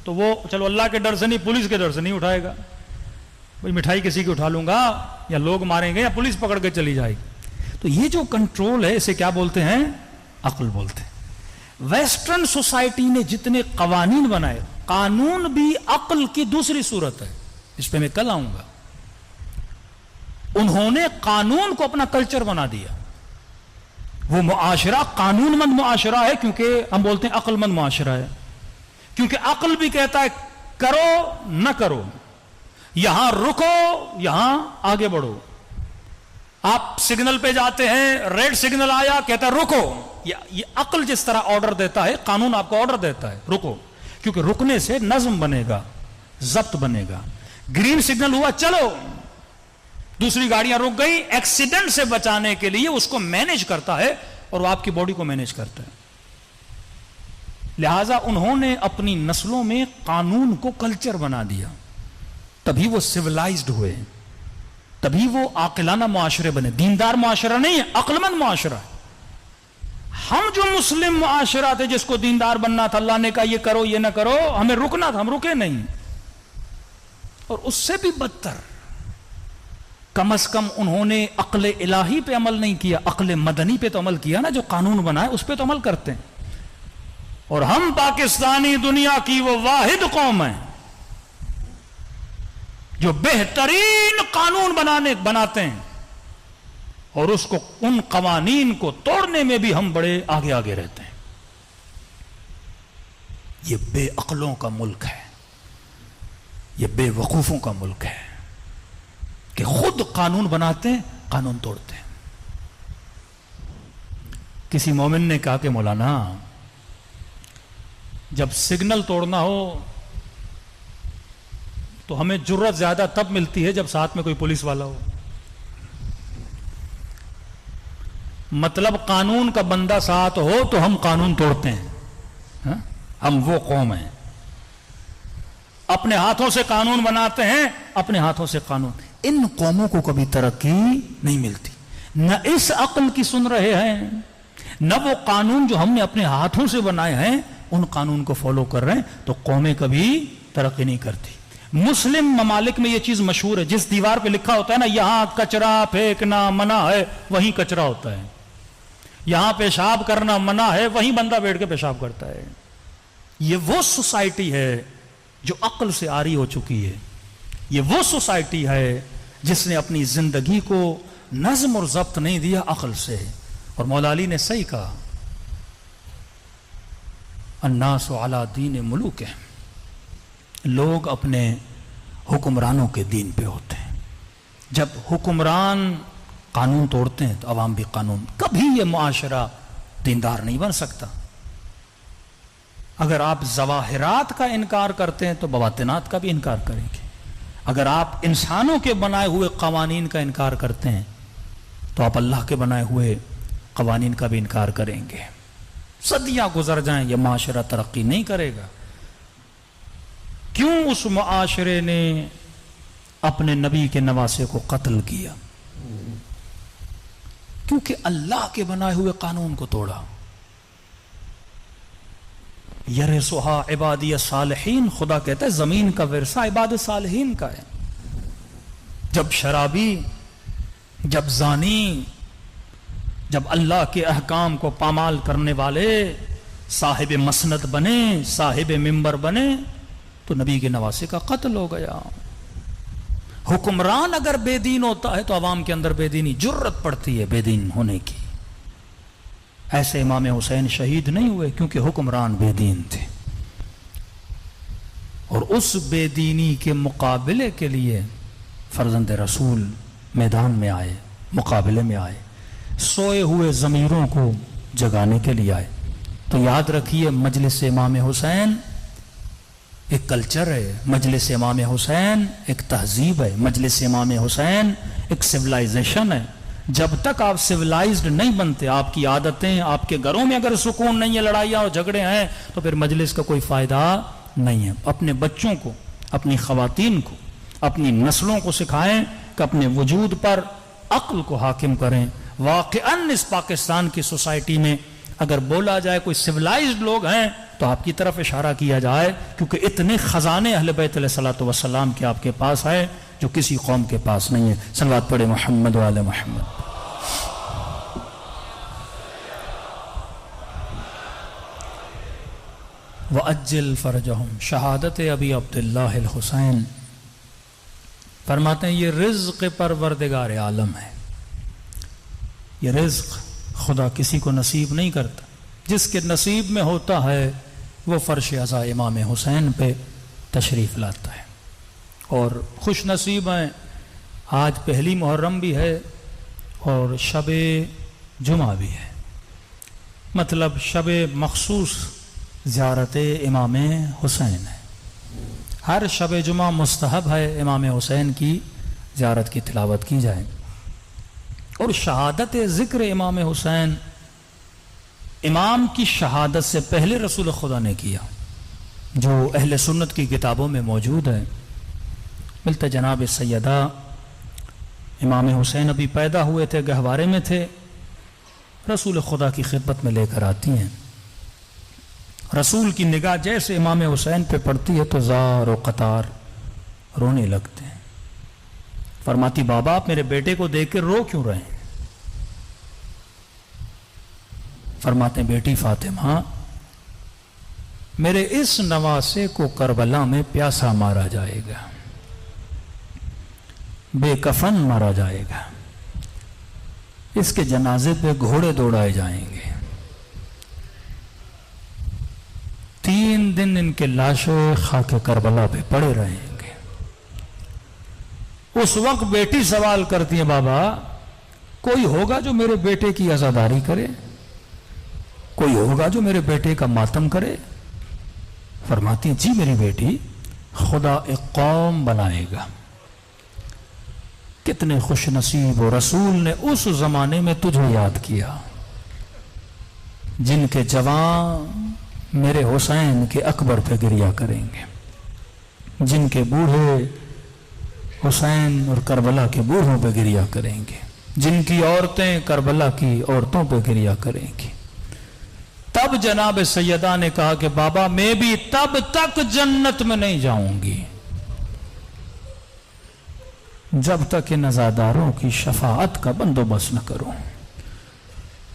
تو وہ چلو اللہ کے ڈر سے نہیں، پولیس کے ڈر سے نہیں اٹھائے گا، بھائی مٹھائی کسی کی اٹھا لوں گا یا لوگ ماریں گے یا پولیس پکڑ کے چلی جائے گی. تو یہ جو کنٹرول ہے اسے کیا بولتے ہیں؟ عقل بولتے ہیں. ویسٹرن سوسائٹی نے جتنے قوانین بنائے، قانون بھی عقل کی دوسری صورت ہے، اس پہ میں کل آؤں گا. انہوں نے قانون کو اپنا کلچر بنا دیا. وہ معاشرہ قانون مند معاشرہ ہے کیونکہ ہم بولتے ہیں عقل مند معاشرہ ہے، کیونکہ عقل بھی کہتا ہے کرو نہ کرو، یہاں رکو یہاں آگے بڑھو. آپ سگنل پہ جاتے ہیں، ریڈ سگنل آیا، کہتا ہے رکو. یہ عقل جس طرح آرڈر دیتا ہے، قانون آپ کو آرڈر دیتا ہے رکو، کیونکہ رکنے سے نظم بنے گا، ضبط بنے گا. گرین سگنل ہوا چلو، دوسری گاڑیاں رک گئی، ایکسیڈنٹ سے بچانے کے لیے اس کو مینج کرتا ہے اور وہ آپ کی باڈی کو مینج کرتا ہے. لہذا انہوں نے اپنی نسلوں میں قانون کو کلچر بنا دیا، تبھی وہ سیولائزڈ ہوئے، تبھی وہ عاقلانہ معاشرے بنے. دیندار معاشرہ نہیں ہے، عقل مند معاشرہ ہے. ہم جو مسلم معاشرہ تھے جس کو دیندار بننا تھا، اللہ نے کہا یہ کرو یہ نہ کرو، ہمیں رکنا تھا، ہم رکے نہیں. اور اس سے بھی بدتر، کم از کم انہوں نے عقل الہی پہ عمل نہیں کیا، عقل مدنی پہ تو عمل کیا نا، جو قانون بنائے اس پہ تو عمل کرتے ہیں. اور ہم پاکستانی دنیا کی وہ واحد قوم ہیں جو بہترین قانون بناتے ہیں، اور اس کو، ان قوانین کو توڑنے میں بھی ہم بڑے آگے آگے رہتے ہیں. یہ بے عقلوں کا ملک ہے، یہ بے وقوفوں کا ملک ہے کہ خود قانون بناتے ہیں، قانون توڑتے ہیں. کسی مومن نے کہا کہ مولانا جب سگنل توڑنا ہو تو ہمیں جرت زیادہ تب ملتی ہے جب ساتھ میں کوئی پولیس والا ہو. مطلب قانون کا بندہ ساتھ ہو تو ہم قانون توڑتے ہیں. ہاں؟ ہم وہ قوم ہیں، اپنے ہاتھوں سے قانون بناتے ہیں، اپنے ہاتھوں سے قانون. ان قوموں کو کبھی ترقی نہیں ملتی، نہ اس عقل کی سن رہے ہیں، نہ وہ قانون جو ہم نے اپنے ہاتھوں سے بنائے ہیں ان قانون کو فالو کر رہے ہیں، تو قومیں کبھی ترقی نہیں کرتی. مسلم ممالک میں یہ چیز مشہور ہے، جس دیوار پہ لکھا ہوتا ہے نا یہاں کچرا پھینکنا منع ہے، وہیں کچرا ہوتا ہے. یہاں پیشاب کرنا منع ہے، وہیں بندہ بیٹھ کے پیشاب کرتا ہے. یہ وہ سوسائٹی ہے جو عقل سے عاری ہو چکی ہے. یہ وہ سوسائٹی ہے جس نے اپنی زندگی کو نظم اور ضبط نہیں دیا عقل سے. اور مولا علی نے صحیح کہا، الناس علی دین ملوکہم، لوگ اپنے حکمرانوں کے دین پہ ہوتے ہیں. جب حکمران قانون توڑتے ہیں تو عوام بھی قانون. کبھی یہ معاشرہ دیندار نہیں بن سکتا. اگر آپ ظواہرات کا انکار کرتے ہیں تو بواطنات کا بھی انکار کریں گے. اگر آپ انسانوں کے بنائے ہوئے قوانین کا انکار کرتے ہیں تو آپ اللہ کے بنائے ہوئے قوانین کا بھی انکار کریں گے. صدیاں گزر جائیں یہ معاشرہ ترقی نہیں کرے گا. کیوں اس معاشرے نے اپنے نبی کے نواسے کو قتل کیا، کیونکہ اللہ کے بنائے ہوئے قانون کو توڑا۔ یرثھا عبادی الصالحین، خدا کہتا ہے زمین کا ورثہ عباد صالحین کا ہے۔ جب شرابی، جب زانی، جب اللہ کے احکام کو پامال کرنے والے صاحب مسند بنے، صاحب منبر بنے، تو نبی کے نواسے کا قتل ہو گیا۔ حکمران اگر بے دین ہوتا ہے تو عوام کے اندر بے دینی جرت پڑتی ہے بے دین ہونے کی۔ ایسے امام حسین شہید نہیں ہوئے کیونکہ حکمران بے دین تھے، اور اس بے دینی کے مقابلے کے لیے فرزند رسول میدان میں آئے، مقابلے میں آئے، سوئے ہوئے ضمیروں کو جگانے کے لیے آئے۔ تو یاد رکھیے مجلس امام حسین ایک کلچر ہے، مجلس امام حسین ایک تہذیب ہے، مجلس امام حسین ایک سویلائزیشن ہے۔ جب تک آپ سویلائزڈ نہیں بنتے، آپ کی عادتیں، آپ کے گھروں میں اگر سکون نہیں ہے، لڑائیاں اور جھگڑے ہیں، تو پھر مجلس کا کوئی فائدہ نہیں ہے۔ اپنے بچوں کو، اپنی خواتین کو، اپنی نسلوں کو سکھائیں کہ اپنے وجود پر عقل کو حاکم کریں۔ واقعاً اس پاکستان کی سوسائٹی میں اگر بولا جائے کوئی سویلائزڈ لوگ ہیں تو آپ کی طرف اشارہ کیا جائے، کیونکہ اتنے خزانے اہل بیت علیہ الصلوۃ والسلام کے آپ کے پاس ہے جو کسی قوم کے پاس نہیں ہے۔ صلوات پڑھے محمد وعلی محمد۔ وَأَجِّلْ فَرْجَهُمْ، شہادت ابی عبداللہ الحسین فرماتے ہیں یہ رزق پروردگار عالم ہے۔ یہ رزق خدا کسی کو نصیب نہیں کرتا، جس کے نصیب میں ہوتا ہے وہ فرش عزا امام حسین پہ تشریف لاتا ہے۔ اور خوش نصیب ہیں، آج پہلی محرم بھی ہے اور شب جمعہ بھی ہے، مطلب شب مخصوص زیارت امام حسین ہے۔ ہر شب جمعہ مستحب ہے امام حسین کی زیارت کی تلاوت کی جائے۔ اور شہادت ذکر امام حسین امام کی شہادت سے پہلے رسول خدا نے کیا، جو اہل سنت کی کتابوں میں موجود ہے۔ ملتا جناب سیدہ امام حسین ابھی پیدا ہوئے تھے، گہوارے میں تھے، رسول خدا کی خدمت میں لے کر آتی ہیں۔ رسول کی نگاہ جیسے امام حسین پہ پڑتی ہے تو زار و قطار رونے لگتے ہیں۔ فرماتی بابا آپ میرے بیٹے کو دیکھ کے رو کیوں رہے ہیں؟ فرماتے ہیں بیٹی فاطمہ میرے اس نواسے کو کربلا میں پیاسا مارا جائے گا، بے کفن مارا جائے گا، اس کے جنازے پہ گھوڑے دوڑائے جائیں گے، 3 دن ان کے لاشیں خاک کربلا پہ پڑے رہیں گے۔ اس وقت بیٹی سوال کرتی ہے بابا کوئی ہوگا جو میرے بیٹے کی عزاداری کرے؟ کوئی ہوگا جو میرے بیٹے کا ماتم کرے؟ فرماتی ہیں جی میری بیٹی، خدا ایک قوم بنائے گا۔ کتنے خوش نصیب و رسول نے اس زمانے میں تجھے یاد کیا، جن کے جوان میرے حسین کے اکبر پہ گریا کریں گے، جن کے بوڑھے حسین اور کربلا کے بوڑھوں پہ گریا کریں گے، جن کی عورتیں کربلا کی عورتوں پہ گریا کریں گی۔ تب جناب سیدہ نے کہا کہ بابا میں بھی تب تک جنت میں نہیں جاؤں گی جب تک ان عزاداروں کی شفاعت کا بندوبست نہ کروں۔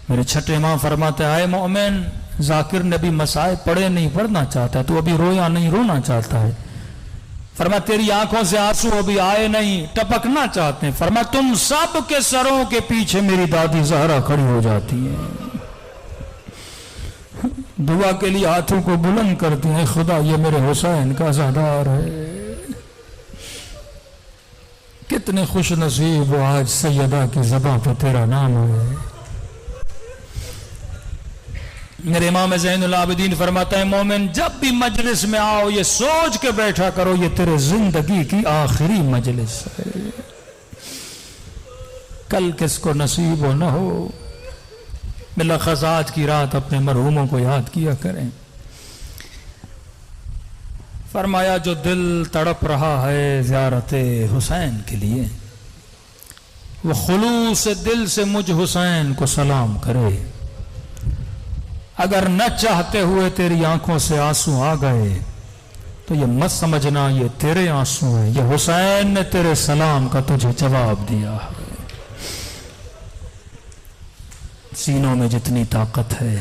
میرے چھٹے امام فرماتے آئے مومن، ذاکر نے بھی مسائل پڑھے نہیں پڑھنا چاہتا ہے، تو ابھی رویا نہیں رونا چاہتا ہے۔ فرمایا تیری آنکھوں سے آنسو ابھی آئے نہیں ٹپکنا چاہتے ہیں۔ فرمایا تم سب کے سروں کے پیچھے میری دادی زہرا کھڑی ہو جاتی ہے، دعا کے لیے ہاتھوں کو بلند کرتی ہیں، خدا یہ میرے حسین کا عزادار ہے۔ کتنے خوش نصیب وہ آج سیدہ کی زبان پہ تیرا نام ہے۔ میرے امام زین العابدین فرماتا ہے مومن جب بھی مجلس میں آؤ یہ سوچ کے بیٹھا کرو یہ تیرے زندگی کی آخری مجلس ہے، کل کس کو نصیب ہو نہ ہو۔ بلخص آج کی رات اپنے مرحوموں کو یاد کیا کریں۔ فرمایا جو دل تڑپ رہا ہے زیارت حسین کے لیے وہ خلوص دل سے مجھ حسین کو سلام کرے، اگر نہ چاہتے ہوئے تیری آنکھوں سے آنسو آ گئے تو یہ مت سمجھنا یہ تیرے آنسو ہیں، یہ حسین نے تیرے سلام کا تجھے جواب دیا ہے۔ سینوں میں جتنی طاقت ہے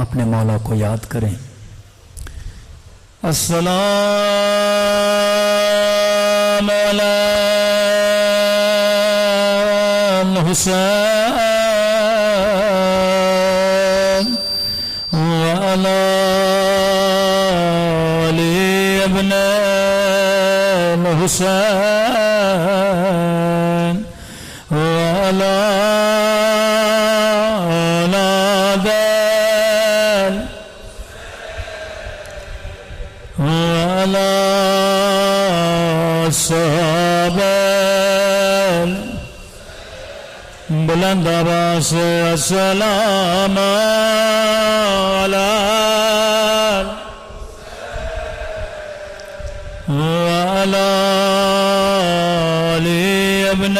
اپنے مولا کو یاد کریں۔ السلام علی الحسین وعلی علی ابن الحسین وعلی بلند آواز سے السلام علی وعلی علی ابن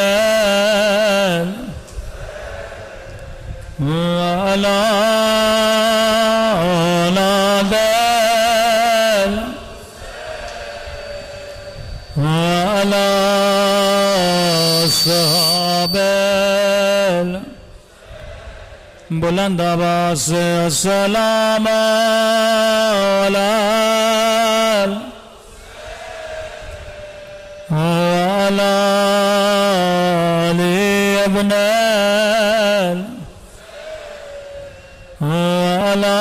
وعلی بلند آواز سے السلام علی وعلی علی ابن وعلی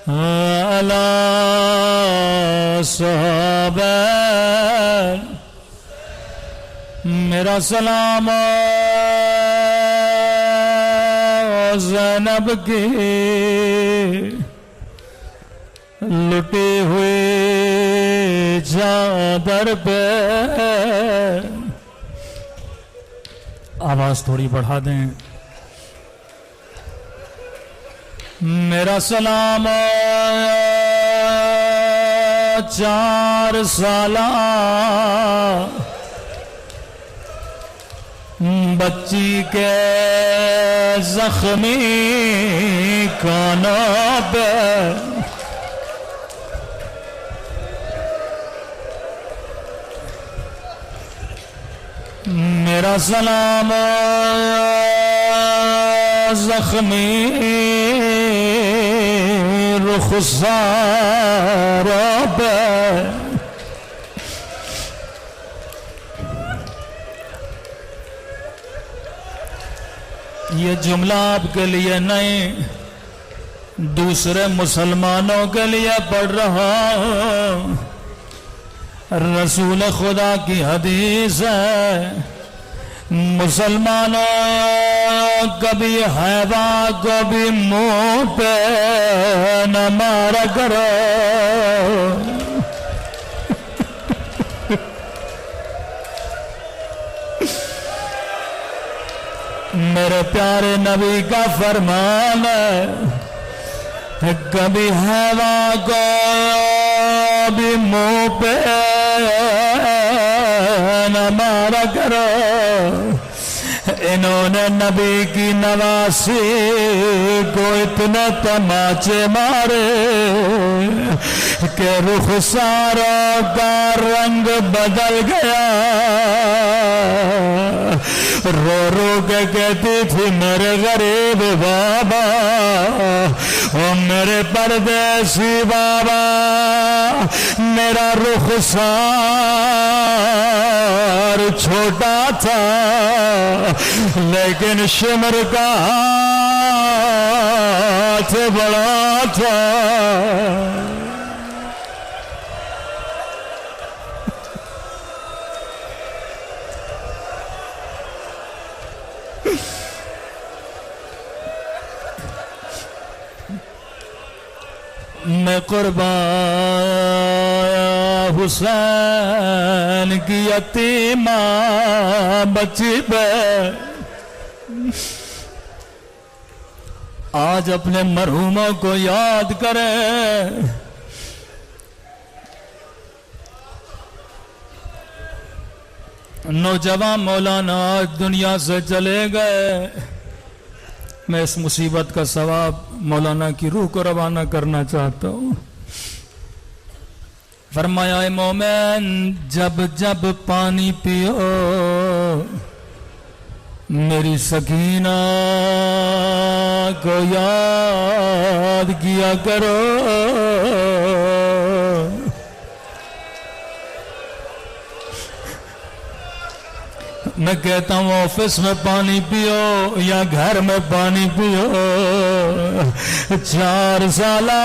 وعلی صحابہ میرا سلام زینب کی لٹی ہوئی چادر پہ، آواز تھوڑی بڑھا دیں۔ میرا سلام 4 سالہ بچی کے زخمی کانوں پہ، میرا سلام زخمی رخساروں پہ، یہ جملہ آپ کے لیے نہیں دوسرے مسلمانوں کے لیے پڑھ رہا ہوں۔ رسول خدا کی حدیث ہے، مسلمانوں کبھی حیوان کو بھی منہ پہ نہ مارا کرو، میرے پیارے نبی کا فرمان ہے، کبھی حیوان کو بھی منہ پہ نہ مارا کرو۔ انہوں نے نبی کی نواسی کو اتنے تماچے مارے کہ رخساروں کا رنگ بدل گیا، رو رو کے کہتی تھی میرے غریب بابا، او میرے پردیسی بابا، میرا رخسار چھوٹا تھا لیکن شمر کا ہاتھ بڑا تھا۔ میں قربان حسین کی یتیمہ بچی پہ آج اپنے مرحوموں کو یاد کرے. نوجوان مولانا آج دنیا سے چلے گئے. میں اس مصیبت کا ثواب مولانا کی روح کو روانہ کرنا چاہتا ہوں. فرمایا اے مومن جب جب پانی پیو میری سکینہ کو یاد کیا کرو. میں کہتا ہوں آفس میں پانی پیو یا گھر میں پانی پیو 4 سالہ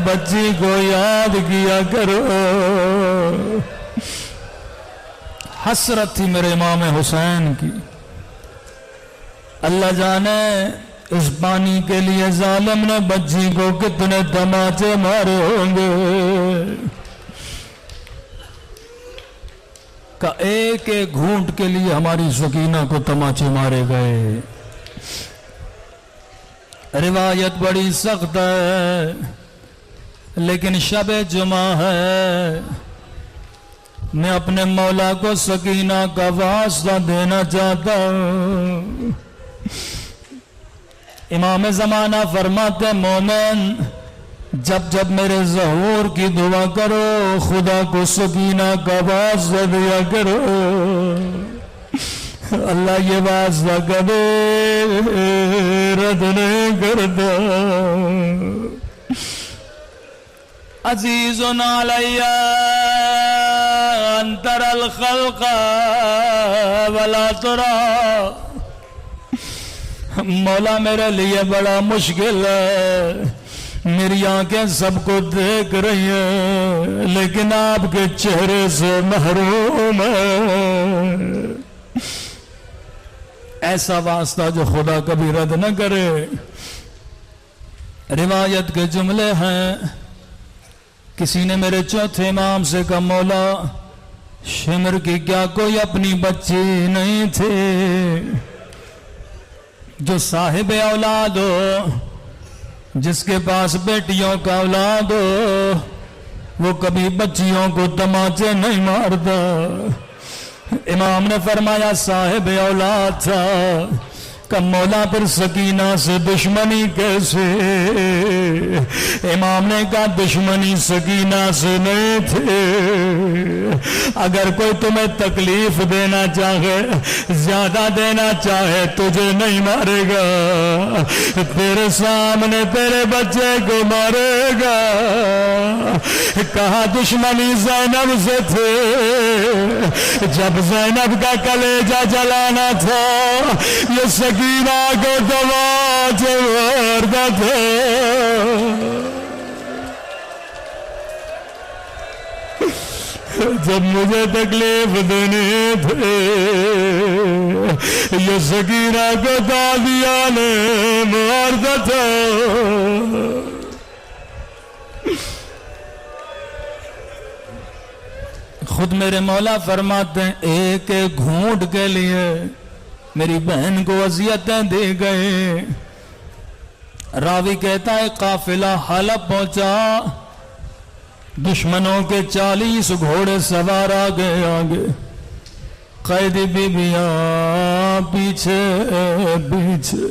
بچی کو یاد کیا کرو. حسرت تھی میرے امام حسین کی. اللہ جانے اس پانی کے لیے ظالم نے بچی کو کتنے تماچے مارے ہوں گے. کا ایک ایک گھونٹ کے لیے ہماری سکینہ کو تماچے مارے گئے. روایت بڑی سخت ہے لیکن شب جمعہ ہے. میں اپنے مولا کو سکینہ کا واسطہ دینا چاہتا ہوں. امام زمانہ فرماتے مومن جب جب میرے ظہور کی دعا کرو خدا کو سکینہ کا واسطہ دیا کرو. اللہ یہ واسطہ کبھی رد نہیں کرتا. عزیز علی ان تری الخلق ولا تری. مولا میرے لیے بڑا مشکل ہے. میری آنکھیں سب کو دیکھ رہی ہیں لیکن آپ کے چہرے سے محروم ہے. ایسا واسطہ جو خدا کبھی رد نہ کرے. روایت کے جملے ہیں کسی نے میرے چوتھے امام سے کہا مولا شمر کی کیا کوئی اپنی بچی نہیں تھی جو صاحب اولاد ہو جس کے پاس بیٹیوں کا اولاد ہو وہ کبھی بچیوں کو تماچے نہیں مارتا. امام نے فرمایا صاحب اولاد تھا. کہ مولا پر سکینہ سے دشمنی کیسے؟ امام نے کہا دشمنی سکینہ سے نہیں تھے. اگر کوئی تمہیں تکلیف دینا چاہے زیادہ دینا چاہے تجھے نہیں مارے گا. تیرے سامنے تیرے بچے کو مارے گا. کہا دشمنی زینب سے تھے جب زینب کا کلیجہ جلانا تھا یہ سکینہ کو تماچے مارتا تھا. جب مجھے تکلیف دینے تھے یہ سکینہ کو قاضیانے مارتا تھا. خود میرے مولا فرماتے ہیں ایک ایک گھونٹ کے لیے میری بہن کو اذیتیں دے گئے. راوی کہتا ہے قافلہ حلب پہنچا دشمنوں کے 40 گھوڑے سوار آگے آگے قیدی بیبیاں پیچھے پیچھے.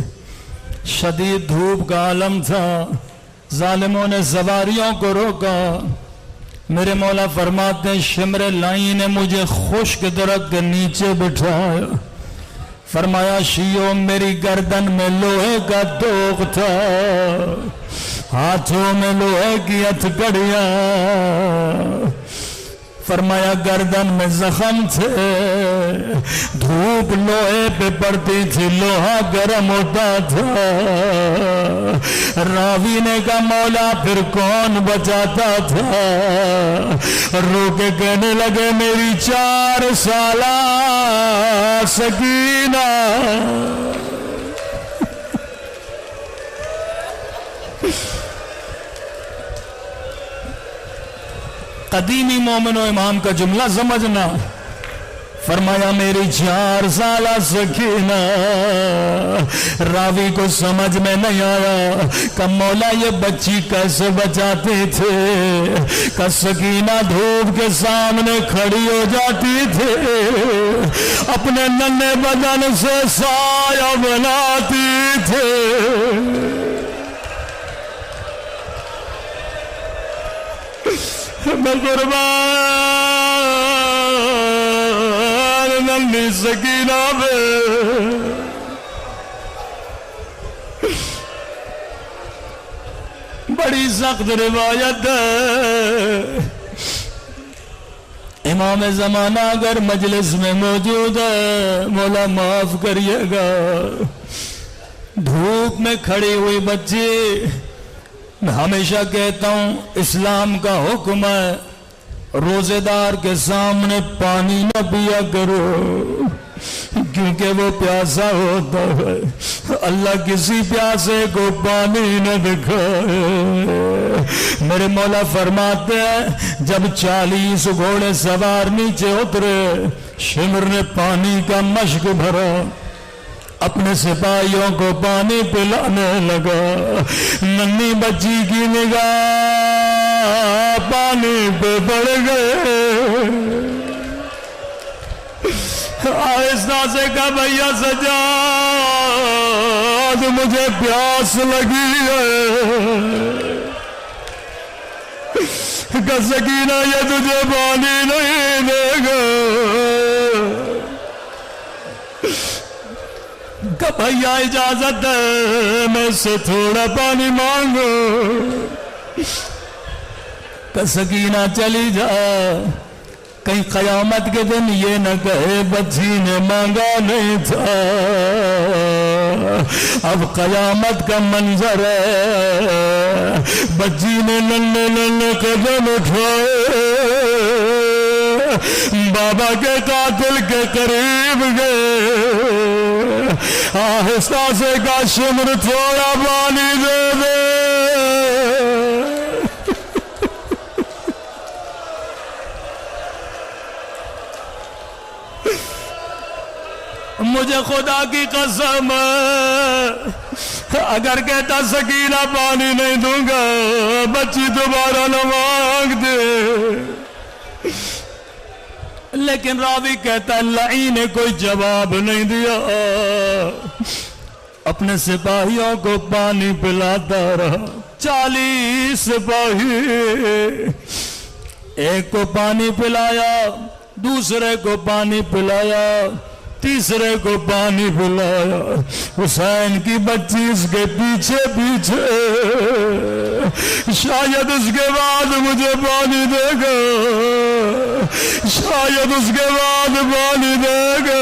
شدید دھوپ کا عالم تھا. ظالموں نے سواریوں کو روکا. میرے مولا فرماتے ہیں شمر لائی نے مجھے خشک درخت کے نیچے بٹھایا. فرمایا شیعوں میری گردن میں لوہے کا دوغ تھا ہاتھوں میں لوہے کی ہتھکڑیاں. فرمایا گردن میں زخم تھے دھوپ لوہے پہ پڑتی تھی لوہا گرم ہوتا تھا. راوی نے کہا مولا پھر کون بچاتا تھا؟ رو کے کہنے لگے میری 4 سالہ سکینہ. قدیمی مومن و امام کا جملہ سمجھنا. فرمایا میری 4 سالہ سکینہ. راوی کو سمجھ میں نہیں آیا کہ مولا یہ بچی کیسے بچاتے تھے کہ سکینہ دھوپ کے سامنے کھڑی ہو جاتی تھے، اپنے ننھے بدن سے سایہ بناتی تھے. میں قربان ننھی سکینہ پہ. بڑی سخت روایت ہے. امام زمانہ اگر مجلس میں موجود ہے مولا معاف کریے گا. دھوپ میں کھڑی ہوئی بچی، میں ہمیشہ کہتا ہوں اسلام کا حکم ہے روزے دار کے سامنے پانی نہ پیا کرو کیونکہ وہ پیاسا ہوتا ہے. اللہ کسی پیاسے کو پانی نہ دکھائے. میرے مولا فرماتے ہیں جب 40 گھوڑے سوار نیچے اترے، شمر نے پانی کا مشک بھرا، اپنے سپاہیوں کو پانی پلانے لگا. ننھی بچی کی نگاہ پانی پہ پڑ گئے. آہستہ سے کہا بھیا سجاد مجھے پیاس لگی ہے. کہ سکینہ یہ تجھے پانی نہیں دے گا. کہ بھیا اجازت ہے میں اس سے تھوڑا پانی مانگو. کہ سکینہ چلی جا، کہیں قیامت کے دن یہ نہ کہے بچی نے مانگا نہیں تھا. اب قیامت کا منظر ہے، بچی نے ننھے قدم اٹھائے، بابا کے قاتل کے قریب گئے. آہستہ سے کہا شمر تھوڑا پانی دے دے. مجھے خدا کی قسم اگر کہتا سکینہ پانی نہیں دوں گا بچی دوبارہ نہ مانگ دے، لیکن راوی کہتا لعین نے کوئی جواب نہیں دیا، اپنے سپاہیوں کو پانی پلاتا رہا. 40 سپاہی، ایک کو پانی پلایا، دوسرے کو پانی پلایا، تیسرے کو پانی پلایا. حسین کی بچی اس کے پیچھے پیچھے، شاید اس کے بعد مجھے پانی دے گا، شاید اس کے بعد پانی دے گا.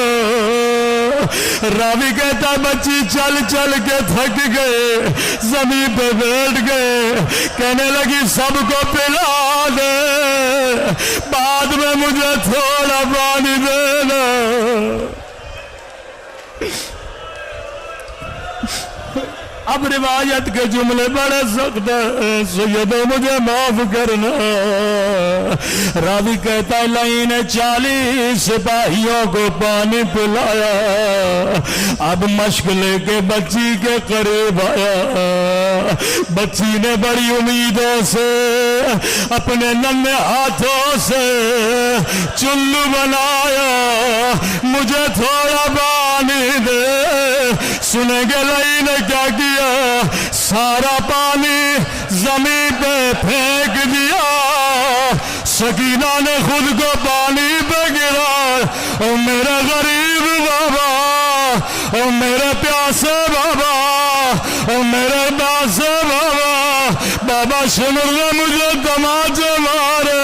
راوی کہتا بچی چل چل کے تھک گئے، زمین پہ بیٹھ گئے، کہنے لگی سب کو پلا دے، بعد میں مجھے تھوڑا پانی دینا. اب روایت کے جملے بڑے سخت ہیں، سیدو مجھے معاف کرنا. راوی کہتا ہے لعین نے 40 سپاہیوں کو پانی پلایا. اب مشک لے کے بچی کے قریب آیا. بچی نے بڑی امیدوں سے اپنے ننھے ہاتھوں سے چلو بنایا، مجھے تھوڑا پانی دے. سنیں گے لعین نے کیا کیا، سارا پانی زمین پہ پھینک دیا. سکینہ نے خود کو پانی پہ گرا. او میرے غریب بابا، او میرے پیاسے بابا، او میرے پیاسے بابا، بابا شمر نے مجھے تماچے مارے.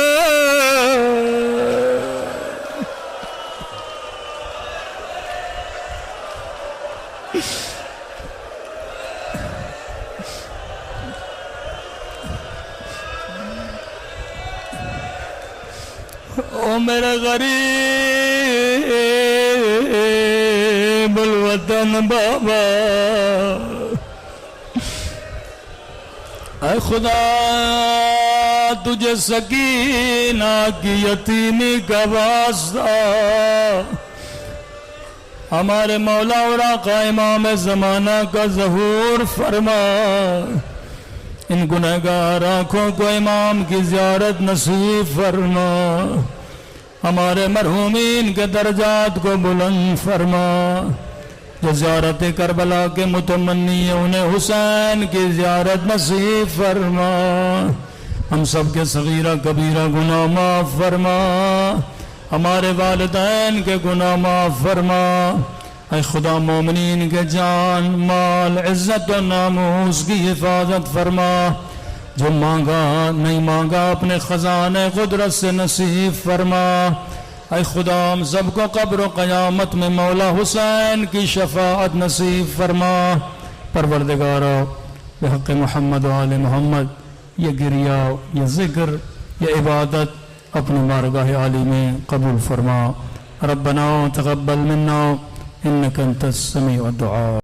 او میرے غریب الوطن بابا، اے خدا تو تجھے سکینہ کی یتیمی کا واسطہ، ہمارے مولا اور آقا امام زمانہ کا ظہور فرما، ان گنہگار آنکھوں کو امام کی زیارت نصیب فرما، ہمارے مرحومین کے درجات کو بلند فرما، جو زیارت کربلا کے متمنی ہیں انہیں حسین کی زیارت نصیب فرما، ہم سب کے صغیرہ کبیرہ گناہ معاف فرما، ہمارے والدین کے گناہ معاف فرما، اے خدا مومنین کے جان مال عزت و ناموس کی حفاظت فرما، جو مانگا نہیں مانگا اپنے خزانے قدرت سے نصیب فرما، اے خدا ہم سب کو قبر و قیامت میں مولا حسین کی شفاعت نصیب فرما۔ پروردگارا بحق محمد و آل محمد یہ گریہ، یہ ذکر، یہ عبادت اپنی بارگاہ عالی میں قبول فرما۔ ربنا تقبل منا انک انت السمیع الدعاء۔